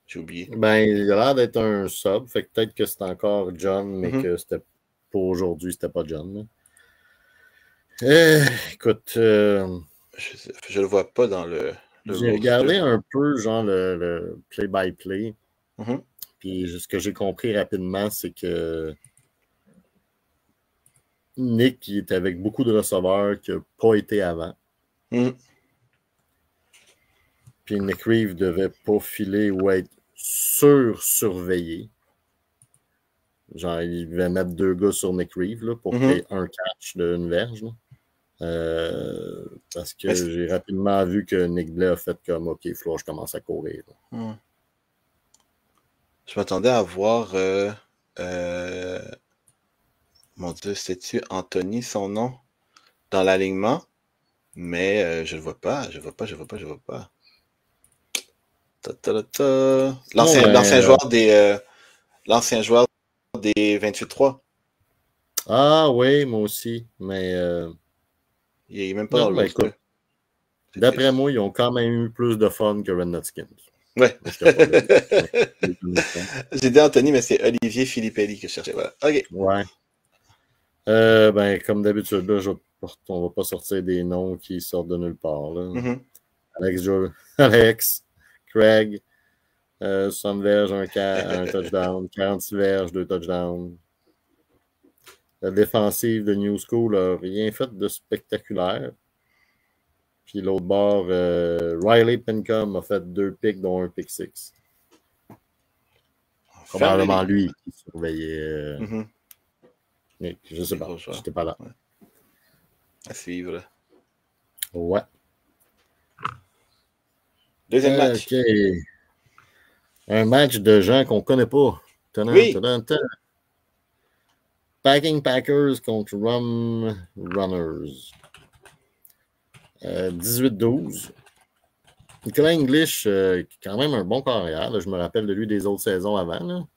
j'ai oublié. Ben, il a l'air d'être un sub, fait que peut-être que c'est encore John, mais que c'était pour aujourd'hui, c'était pas John. Écoute. Je le vois pas dans le j'ai regardé un peu, genre, le play-by-play. Puis ce que j'ai compris rapidement, c'est que Nick il est avec beaucoup de receveurs qui n'a pas été avant. Puis Nick Reeve devait pas filer ou être surveillé. Genre, il devait mettre 2 gars sur Nick Reeve là, pour qu'il y ait un catch d'une verge. Parce que j'ai rapidement vu que Nick Blais a fait comme OK, il faut que je commence à courir. Je m'attendais à voir mon Dieu, c'est-tu Anthony son nom dans l'alignement? Mais je le vois pas, je vois pas. L'ancien joueur des 28-3. Ah oui, moi aussi, mais il est même pas dans le roster. D'après moi, ils ont quand même eu plus de fun que Red Nut Skins. Ouais. J'ai dit Anthony, mais c'est Olivier Filippelli que je cherchais. Voilà. OK. Ouais. Comme d'habitude, là, on va pas sortir des noms qui sortent de nulle part. Là. Alex, Craig, 60 verges, un touchdown, 46 verges, 2 touchdowns. La défensive de New School n'a rien fait de spectaculaire. Puis l'autre bord, Riley Pencom a fait 2 picks, dont un pick 6. Probablement lui qui surveillait. Mais je sais pas. J'étais pas là. Ouais. À suivre. Là. Ouais. Deuxième match. OK. Un match de gens qu'on connaît pas. Oui. Packing Packers contre Rum Runners. 18-12. Nicolas English, quand même un bon carrière. Je me rappelle de lui des autres saisons avant. Là.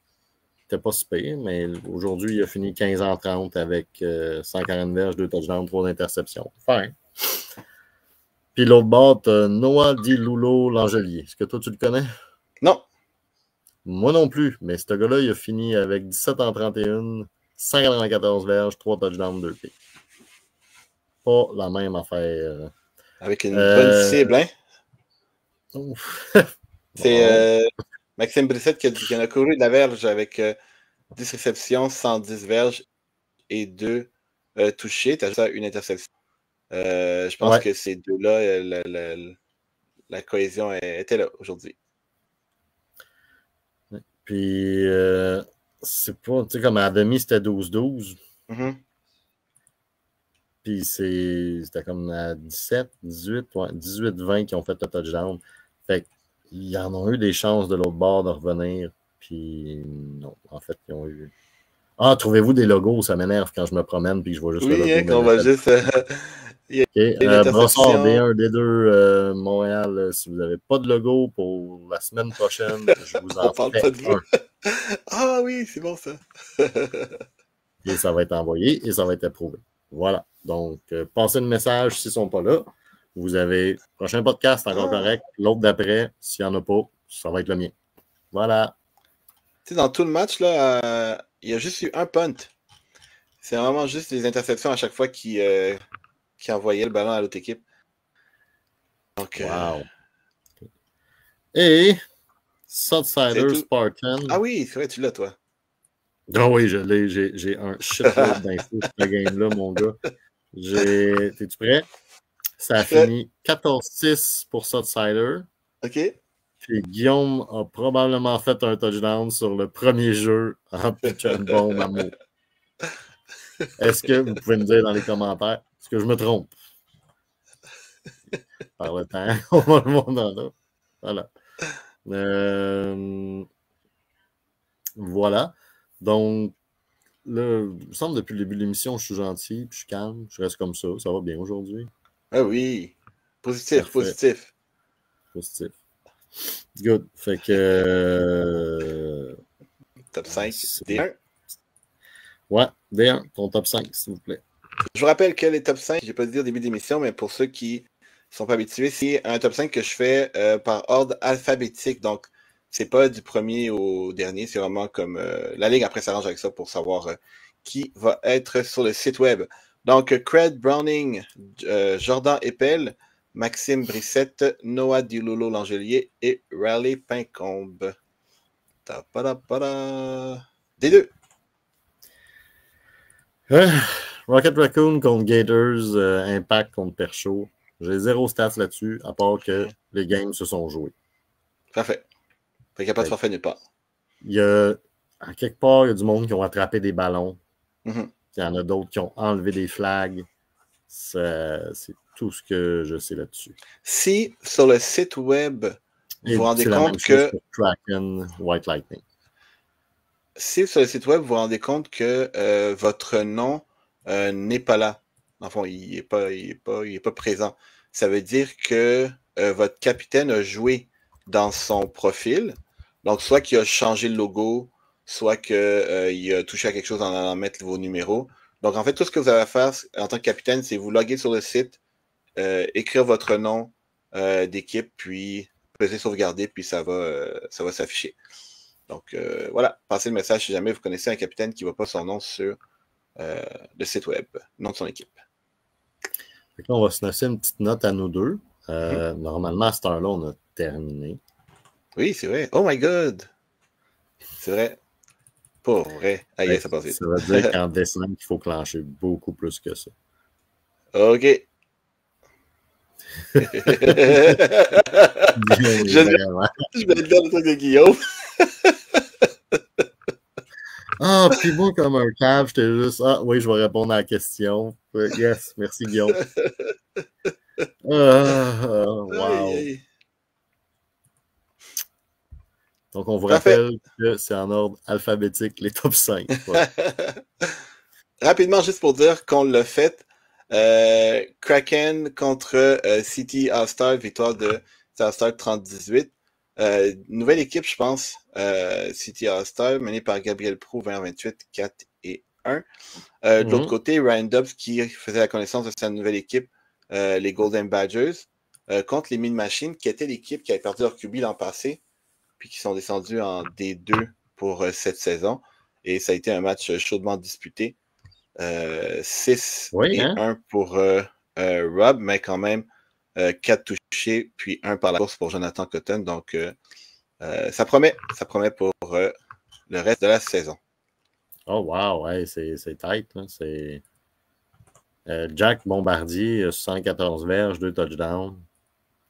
C'était pas si pire, mais aujourd'hui, il a fini 15-30 avec 140 verges, 2 touchdowns, 3 interceptions. Fine. Puis l'autre bord, Noah Di Lulo Langelier. Est-ce que toi, tu le connais? Non. Moi non plus, mais ce gars-là, il a fini avec 17-31, 194 verges, 3 touchdowns, 2 picks. Pas la même affaire. Avec une bonne cible, hein? C'est Maxime Brissette qui en a couru de la verge avec 10 réceptions, 110 verges et 2 touchés. Tu as juste une interception. Je pense que ces deux-là, la cohésion était là aujourd'hui. Puis, c'est pas, tu sais, comme à la demi, c'était 12-12. Puis, c'était comme à 17, 18, 18-20 qui ont fait le touchdown. Fait qu'ils en ont eu des chances de l'autre bord de revenir. Puis, non, en fait, ils ont eu. Ah, trouvez-vous des logos? Ça m'énerve quand je me promène puis que je vois juste le logo. Oui, qu'on va juste. Brossard, D1, D2, Montréal, si vous n'avez pas de logo pour la semaine prochaine, je vous en fais un. Ah oui, c'est bon ça. Et ça va être envoyé et ça va être approuvé. Voilà. Donc, passez le message s'ils ne sont pas là. Vous avez prochain podcast encore correct. L'autre d'après, s'il n'y en a pas, ça va être le mien. Voilà. Tu sais, dans tout le match, là, il y a juste eu un punt. C'est vraiment juste des interceptions à chaque fois qui envoyait le ballon à l'autre équipe. Donc, wow. Et Southsider Spartan. Ah oui, c'est vrai, tu l'as, toi. Ah oui, je l'ai. J'ai un shitload d'infos sur ce game-là, mon gars. T'es-tu prêt? Ça a fini 14-6 pour Southsider. OK. Puis Guillaume a probablement fait un touchdown sur le premier jeu en pitchant une bombe à mots. Est-ce que vous pouvez me dire dans les commentaires? Est-ce que je me trompe? Par le temps, on va le voir dans là. Voilà. Voilà. Donc, là, il me semble depuis le début de l'émission, je suis gentil, puis je suis calme, je reste comme ça. Ça va bien aujourd'hui. Ah oui. Positif, parfait. Positif. Positif. Good. Fait que. Top 5, D1. Ouais, D1, ton top 5, s'il vous plaît. Je vous rappelle que les top 5, je ne vais pas le dire au début de l'émission, mais pour ceux qui ne sont pas habitués, c'est un top 5 que je fais par ordre alphabétique. Donc, c'est pas du premier au dernier, c'est vraiment comme la ligue après s'arrange avec ça pour savoir qui va être sur le site web. Donc, Craig Browning, Jordan Eppel, Maxime Brissette, Noah Di Lulo Langelier et Riley Pencombe. D2. Rocket Raccoon contre Gators, Impact contre Perchaud. J'ai 0 stats là-dessus, à part que les games se sont joués. Parfait. Fait qu'il n'y a pas de forfait nulle part. Il y a, à quelque part, il y a du monde qui ont attrapé des ballons. Il y en a d'autres qui ont enlevé des flags. C'est tout ce que je sais là-dessus. Si sur le site web, vous vous rendez compte que... Kraken, White Lightning. Si sur le site web, vous vous rendez compte que votre nom n'est pas là. Enfin, il n'est pas présent. Ça veut dire que votre capitaine a joué dans son profil. Donc, soit qu'il a changé le logo, soit qu'il a touché à quelque chose en allant mettre vos numéros. Donc, en fait, tout ce que vous avez à faire en tant que capitaine, c'est vous loguer sur le site, écrire votre nom d'équipe, puis peser sauvegarder, puis ça va s'afficher. Donc voilà, passez le message si jamais vous connaissez un capitaine qui ne voit pas son nom sur le site web, nom de son équipe. Là, on va se laisser une petite note à nous deux. Normalement, à cette heure-là, on a terminé. Oui, c'est vrai. Oh my God! C'est vrai. Pas vrai. Aïe, ça passe vite. Ça veut dire qu'en décembre, il faut clencher beaucoup plus que ça. OK. Je vais dire le truc de Guillaume. Ah, puis moi, comme un cave, j'étais juste, oui, je vais répondre à la question. Yes, merci Guillaume. Wow. Donc, on vous rappelle que c'est en ordre alphabétique, les top 5. Ouais. Rapidement, juste pour dire qu'on l'a fait. Kraken contre City All-Star, victoire de All-Star 30-18. Nouvelle équipe, je pense. City All-Star, menée par Gabriel Proulx, 20-28, 4 et 1. De l'autre côté, Ryan Dobbs qui faisait la connaissance de sa nouvelle équipe, les Golden Badgers, contre les Mean Machines, qui était l'équipe qui avait perdu leur QB l'an passé, puis qui sont descendus en D2 pour cette saison. Et ça a été un match chaudement disputé. 6 et 1 pour Rob, mais quand même 4 touchés, puis 1 par la course pour Jonathan Cotton. Donc, ça promet pour le reste de la saison. Oh, wow, ouais, c'est tight. Hein? C'est Jack Bombardier, 74 verges, 2 touchdowns.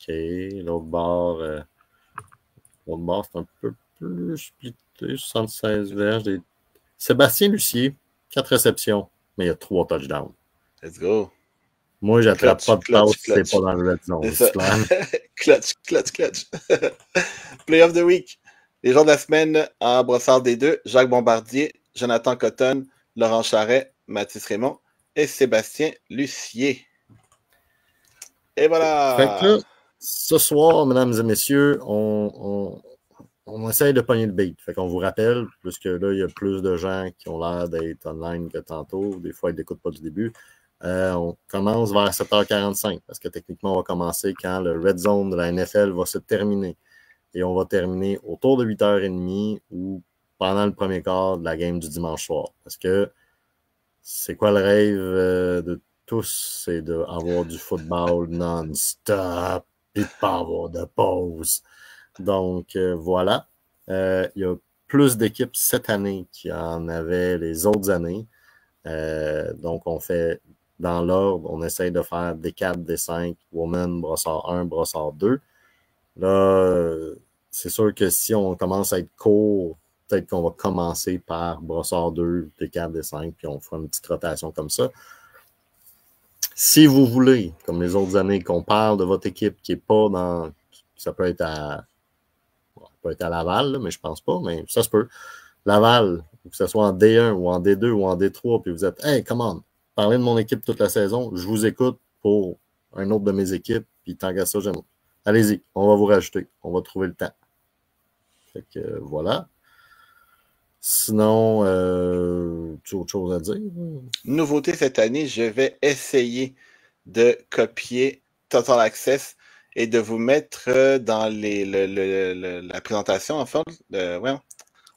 OK, l'autre bord, c'est un peu plus splitté, 76 verges. Sébastien Lucier, 4 réceptions, mais il y a 3 touchdowns. Let's go. Moi, j'attrape pas de passe si c'est pas dans le red zone. Clutch. Play of the week. Les joueurs de la semaine en brossard des deux, Jacques Bombardier, Jonathan Cotton, Laurent Charret, Mathis Raymond et Sébastien Lucier. Et voilà. Fait que là, ce soir, mesdames et messieurs, on essaye de pogner le bait. Fait qu'on vous rappelle, puisque là, il y a plus de gens qui ont l'air d'être online que tantôt. Des fois, ils n'écoutent pas du début. On commence vers 7h45 parce que techniquement, on va commencer quand le red zone de la NFL va se terminer. Et on va terminer autour de 8h30 ou pendant le premier quart de la game du dimanche soir. Parce que c'est quoi le rêve de tous? C'est d'avoir du football non-stop et de pas avoir de pause. Donc, voilà. Il y a plus d'équipes cette année qu'il y en avait les autres années. Donc, on fait dans l'ordre, on essaye de faire des 4, des 5, Women, brossard 1, brossard 2. Là, c'est sûr que si on commence à être court, peut-être qu'on va commencer par brossard 2, des 4, des 5, puis on fera une petite rotation comme ça. Si vous voulez, comme les autres années, qu'on parle de votre équipe qui n'est pas dans... Ça peut être à Laval, là, mais je pense pas, mais ça se peut. Laval, que ce soit en D1 ou en D2 ou en D3, puis vous êtes « Hey, come on, parlez de mon équipe toute la saison, je vous écoute pour un autre de mes équipes, puis tant qu'à ça, j'aime. Allez-y, on va vous rajouter, on va trouver le temps. » Fait que voilà. Sinon, tu as autre chose à dire? Nouveauté cette année, je vais essayer de copier Total Access et de vous mettre dans la présentation, en fait,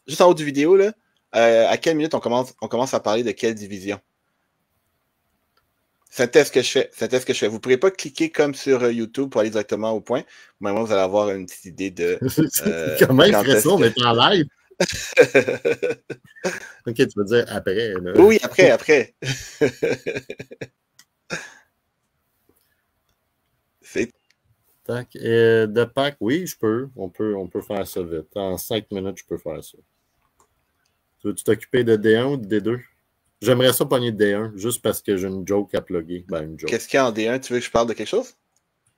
juste en haut du vidéo, là, à quelle minute on commence à parler de quelle division. C'est un test que je fais. Vous ne pourrez pas cliquer comme sur YouTube pour aller directement au point. Mais moi, vous allez avoir une petite idée de... Comment il ferait ça? On est en live? Ok, tu veux dire après. Là. Oui, après. C'est... Tac. De Pâques, oui, je peux. On peut faire ça vite. En 5 minutes, je peux faire ça. Tu veux-tu t'occuper de D1 ou de D2? J'aimerais ça pogner de D1, juste parce que j'ai une joke à plugger. Une joke. Qu'est-ce qu'il y a en D1? Tu veux que je parle de quelque chose?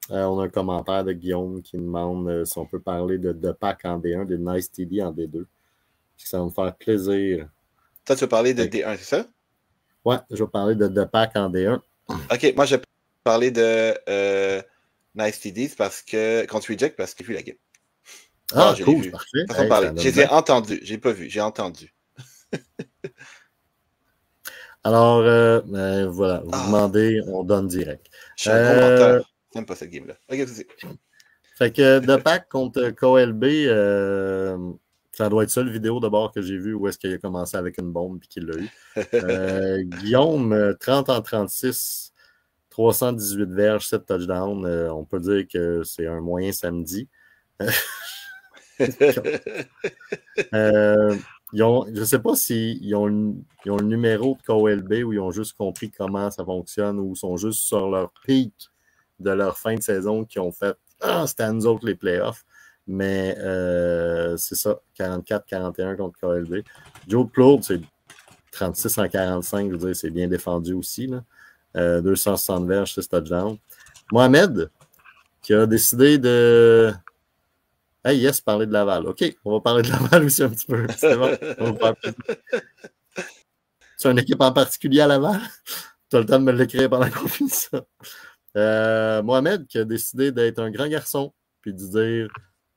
On a un commentaire de Guillaume qui demande si on peut parler de Pâques en D1, de Nice TD en D2. Ça va me faire plaisir. Toi, tu veux parler de D1, c'est ça? Ouais, je vais parler de Pâques en D1. OK, moi, je vais parler de Nice TDs contre Reject parce que j'ai vu la game. Cool, c'est parfait. J'ai entendu, j'ai pas vu, j'ai entendu. Alors, voilà, vous demandez, on donne direct. Je suis un gros menteur. J'aime pas cette game-là. Ok, c'est. Fait que de Pack contre KLB, ça doit être ça le vidéo d'abord que j'ai vu où est-ce qu'il a commencé avec une bombe et qu'il l'a eu. Guillaume, 30 en 36, 318 verges, 7 touchdowns. On peut dire que c'est un moyen samedi. Je ne sais pas s'ils ont le numéro de KLB ou ils ont juste compris comment ça fonctionne ou sont juste sur leur pic de leur fin de saison qui ont fait c'était à nous autres les playoffs. Mais c'est ça, 44-41 contre KLB. Joe Plourde, c'est 36 en 45, je veux dire, c'est bien défendu aussi. Là. 260 verges, 6 touchdowns. Mohamed, qui a décidé de... Hey, yes, parler de Laval. OK, on va parler de Laval aussi un petit peu. C'est bon. C'est une équipe en particulier à Laval? Tu as le temps de me l'écrire pendant qu'on finit ça. Mohamed qui a décidé d'être un grand garçon puis de dire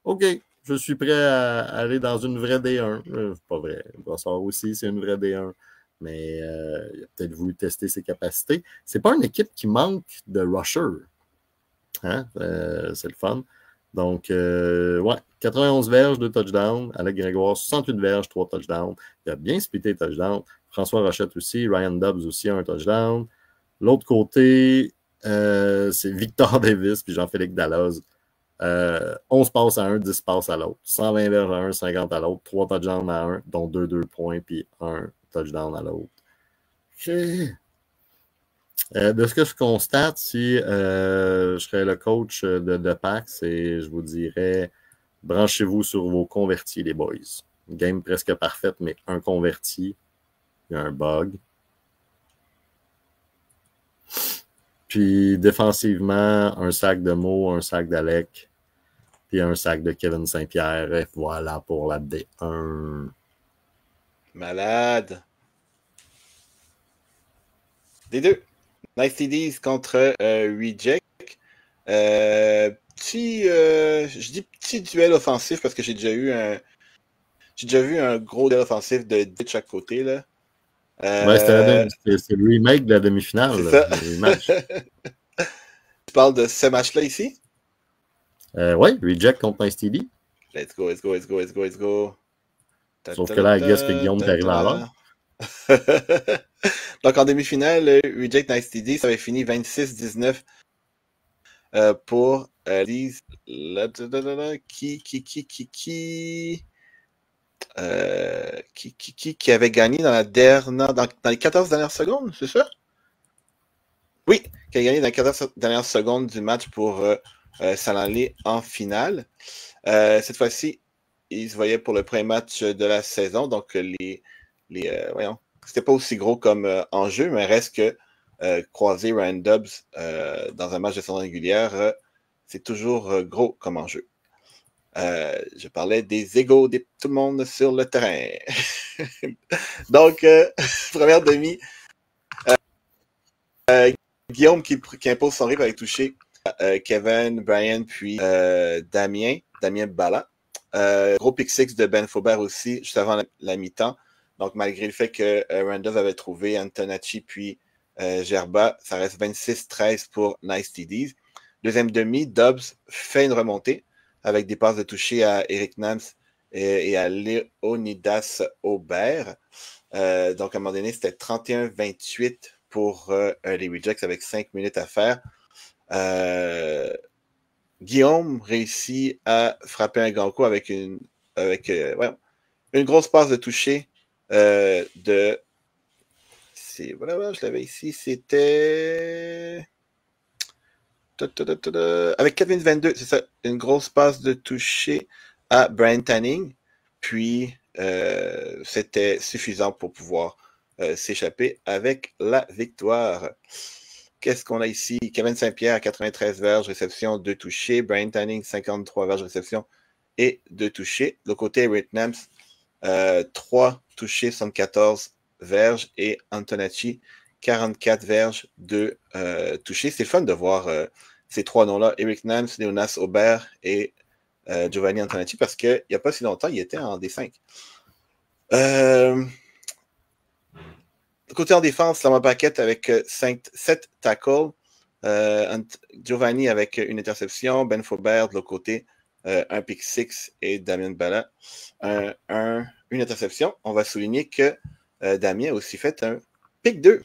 OK, je suis prêt à aller dans une vraie D1. C'est pas vrai. Brossard aussi, c'est une vraie D1. Mais il a peut-être voulu tester ses capacités. C'est pas une équipe qui manque de rusher. Hein? C'est le fun. Donc, ouais, 91 verges, 2 touchdowns. Alec Grégoire, 68 verges, 3 touchdowns. Il a bien splitté touchdowns. François Rochette aussi. Ryan Dobbs aussi, un touchdown. L'autre côté, c'est Victor Davis puis Jean-Philippe Dalloz. 11 passes à un, 10 passes à l'autre. 120 verges à un, 50 à l'autre. 3 touchdowns à un, dont 2 points, puis 1 touchdown à l'autre. De ce que je constate, si je serais le coach de PAX, et je vous dirais, branchez-vous sur vos convertis, les boys. Une game presque parfaite, mais un converti, il y a un bug. Puis défensivement, un sac de Mo, un sac d'Alec, puis un sac de Kevin Saint-Pierre. Et voilà pour la D1. Malade. D2. Nice TDs contre Reject. Je dis petit duel offensif parce que j'ai déjà vu un gros duel offensif de chaque côté. Là. Ouais, c'est le remake de la demi-finale. C'est ça. Le rematch. Tu parles de ce match-là ici? Oui, Reject contre Nice TD. Let's go, let's go, let's go, let's go, let's go. Sauf que là, I guess que Guillaume est arrivé à l'heure. Donc, en demi-finale, Reject Nice TD, ça avait fini 26-19 pour Lise. Qui avait gagné dans les 14 dernières secondes, c'est ça? Oui, qui a gagné dans les 14 dernières secondes du match pour s'en aller en finale. Cette fois-ci, ils se voyaient pour le premier match de la saison, donc voyons, c'était pas aussi gros comme enjeu, mais reste que croiser Ryan Dobbs dans un match de saison régulière, c'est toujours gros comme enjeu. Je parlais des égos de tout le monde sur le terrain. Donc, première demi, Guillaume qui impose son rythme avec toucher Kevin, Brian, puis Damien Bala. Gros pick six de Ben Faubert aussi, juste avant la mi-temps. Donc, malgré le fait que Randolph avait trouvé Antonacci puis Gerba, ça reste 26-13 pour Nice TDs. Deuxième demi, Dobbs fait une remontée avec des passes de toucher à Eric Nams et à Léonidas Aubert. Donc, à un moment donné, c'était 31-28 pour les Rejects avec 5 minutes à faire. Guillaume réussit à frapper un grand coup avec une grosse passe de toucher de... Voilà, je l'avais ici, c'était... Avec 4 minutes 22, c'est ça, une grosse passe de toucher à Brian Tanning, puis c'était suffisant pour pouvoir s'échapper avec la victoire. Qu'est-ce qu'on a ici? Kevin Saint-Pierre, 93 verges, réception, 2 touchés. Brian Tanning, 53 verges, réception et 2 touchés. De l'autre côté, Rick Nams, 3 touchés, 74 verges. Et Antonacci, 44 verges, 2 touchés. C'est fun de voir ces trois noms-là, Eric Nams, Léonas Aubert et Giovanni Antonacci, parce qu'il n'y a pas si longtemps, il était en D5. Côté en défense, Lamar Paquette avec 7 tackles. Giovanni avec une interception, Ben Faubert de l'autre côté, un pick six et Damien Bala une interception. On va souligner que Damien a aussi fait un pick 2.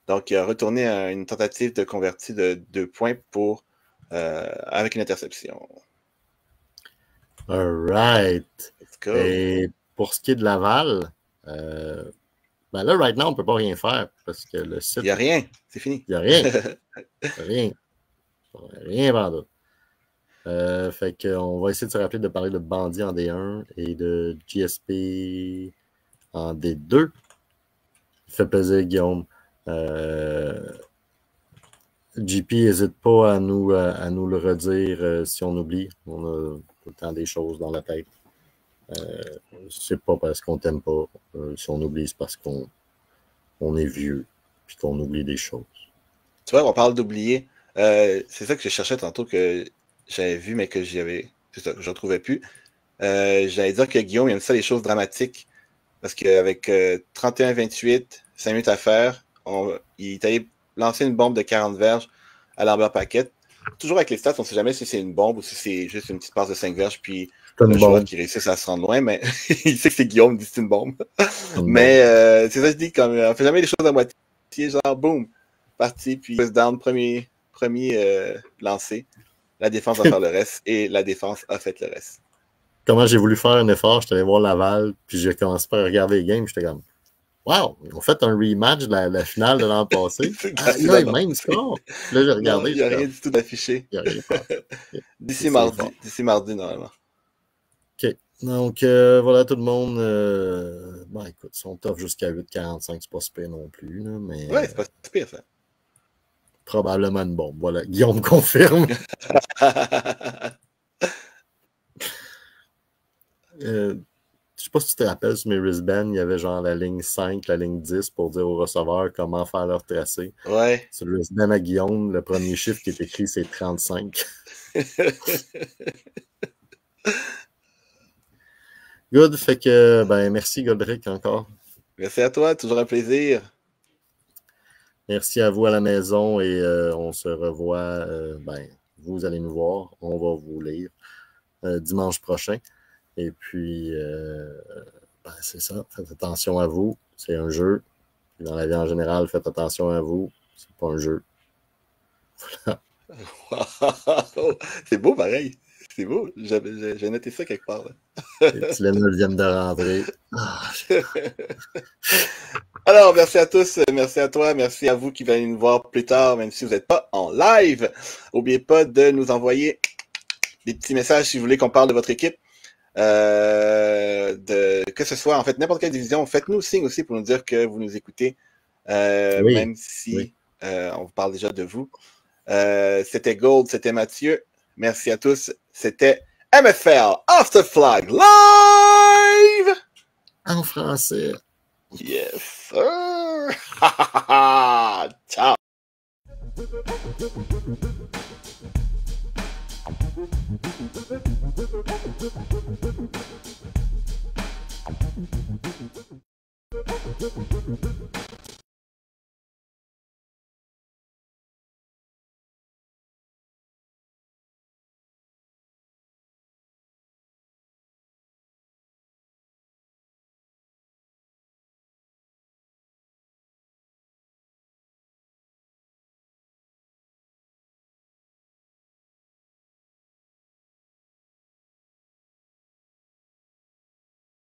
Donc, il a retourné à une tentative de convertir de 2 points avec une interception. All right. Et pour ce qui est de Laval, ben là, right now, on ne peut pas rien faire parce que le site. Il n'y a rien, c'est fini. Il n'y a rien. Rien. Rien vendeur. Fait qu'on va essayer de se rappeler de parler de Bandit en D1 et de GSP en D2. Fait plaisir, Guillaume. JP, n'hésite pas à nous le redire si on oublie. On a tout le temps des choses dans la tête. C'est pas parce qu'on t'aime pas. Si on oublie, c'est parce qu'on est vieux puis qu'on oublie des choses. Tu vois, on parle d'oublier. C'est ça que je cherchais tantôt que j'avais vu, mais que je ne retrouvais plus. J'allais dire que Guillaume il aime ça, les choses dramatiques. Parce qu'avec 31-28, 5 minutes à faire, il est allé lancer une bombe de 40 verges à Lambert Paquette. Toujours avec les stats, on ne sait jamais si c'est une bombe ou si c'est juste une petite passe de 5 verges, puis le joueur qui réussit à se rendre loin, mais il sait que c'est Guillaume, il dit que c'est une bombe. Mais c'est ça que je dis, comme on fait jamais les choses à moitié, genre boum, parti, puis first down, premier lancé. La défense va faire le reste et la défense a fait le reste. Comment j'ai voulu faire un effort, j'étais allé voir Laval, puis j'ai commencé par regarder les games, j'étais comme wow, ils ont fait un rematch de la finale de l'an passé. Là, même score. Là, j'ai regardé. Il n'y a rien du tout d'affiché. D'ici mardi, normalement. OK. Donc, voilà tout le monde. Bon, écoute, ils sont tough jusqu'à 8,45, c'est pas super non plus. Là, mais, ouais, c'est pas pire, ça. Probablement une bombe. Voilà, Guillaume confirme. Je sais pas si tu te rappelles, sur mes wristbands, il y avait genre la ligne 5, la ligne 10 pour dire aux receveurs comment faire leur tracé. Ouais. Sur le wristband à Guillaume, le premier chiffre qui est écrit, c'est 35. Good, fait que, ben, merci Godric encore. Merci à toi, toujours un plaisir. Merci à vous à la maison et on se revoit, vous allez nous voir, on va vous lire dimanche prochain. Et puis, c'est ça, faites attention à vous, c'est un jeu. Puis dans la vie en général, faites attention à vous, c'est pas un jeu. Voilà. C'est beau pareil, c'est beau, j'ai noté ça quelque part. Là. Les petits Lénol viennent de rentrer. Alors, merci à tous, merci à toi, merci à vous qui venez nous voir plus tard, même si vous n'êtes pas en live. N'oubliez pas de nous envoyer des petits messages si vous voulez qu'on parle de votre équipe. Que ce soit en fait n'importe quelle division, faites-nous signe aussi pour nous dire que vous nous écoutez, oui, même si on vous parle déjà de vous. C'était Gold, c'était Mathieu. Merci à tous. C'était MFL After Flag Live en français. Yes, sir. Ciao.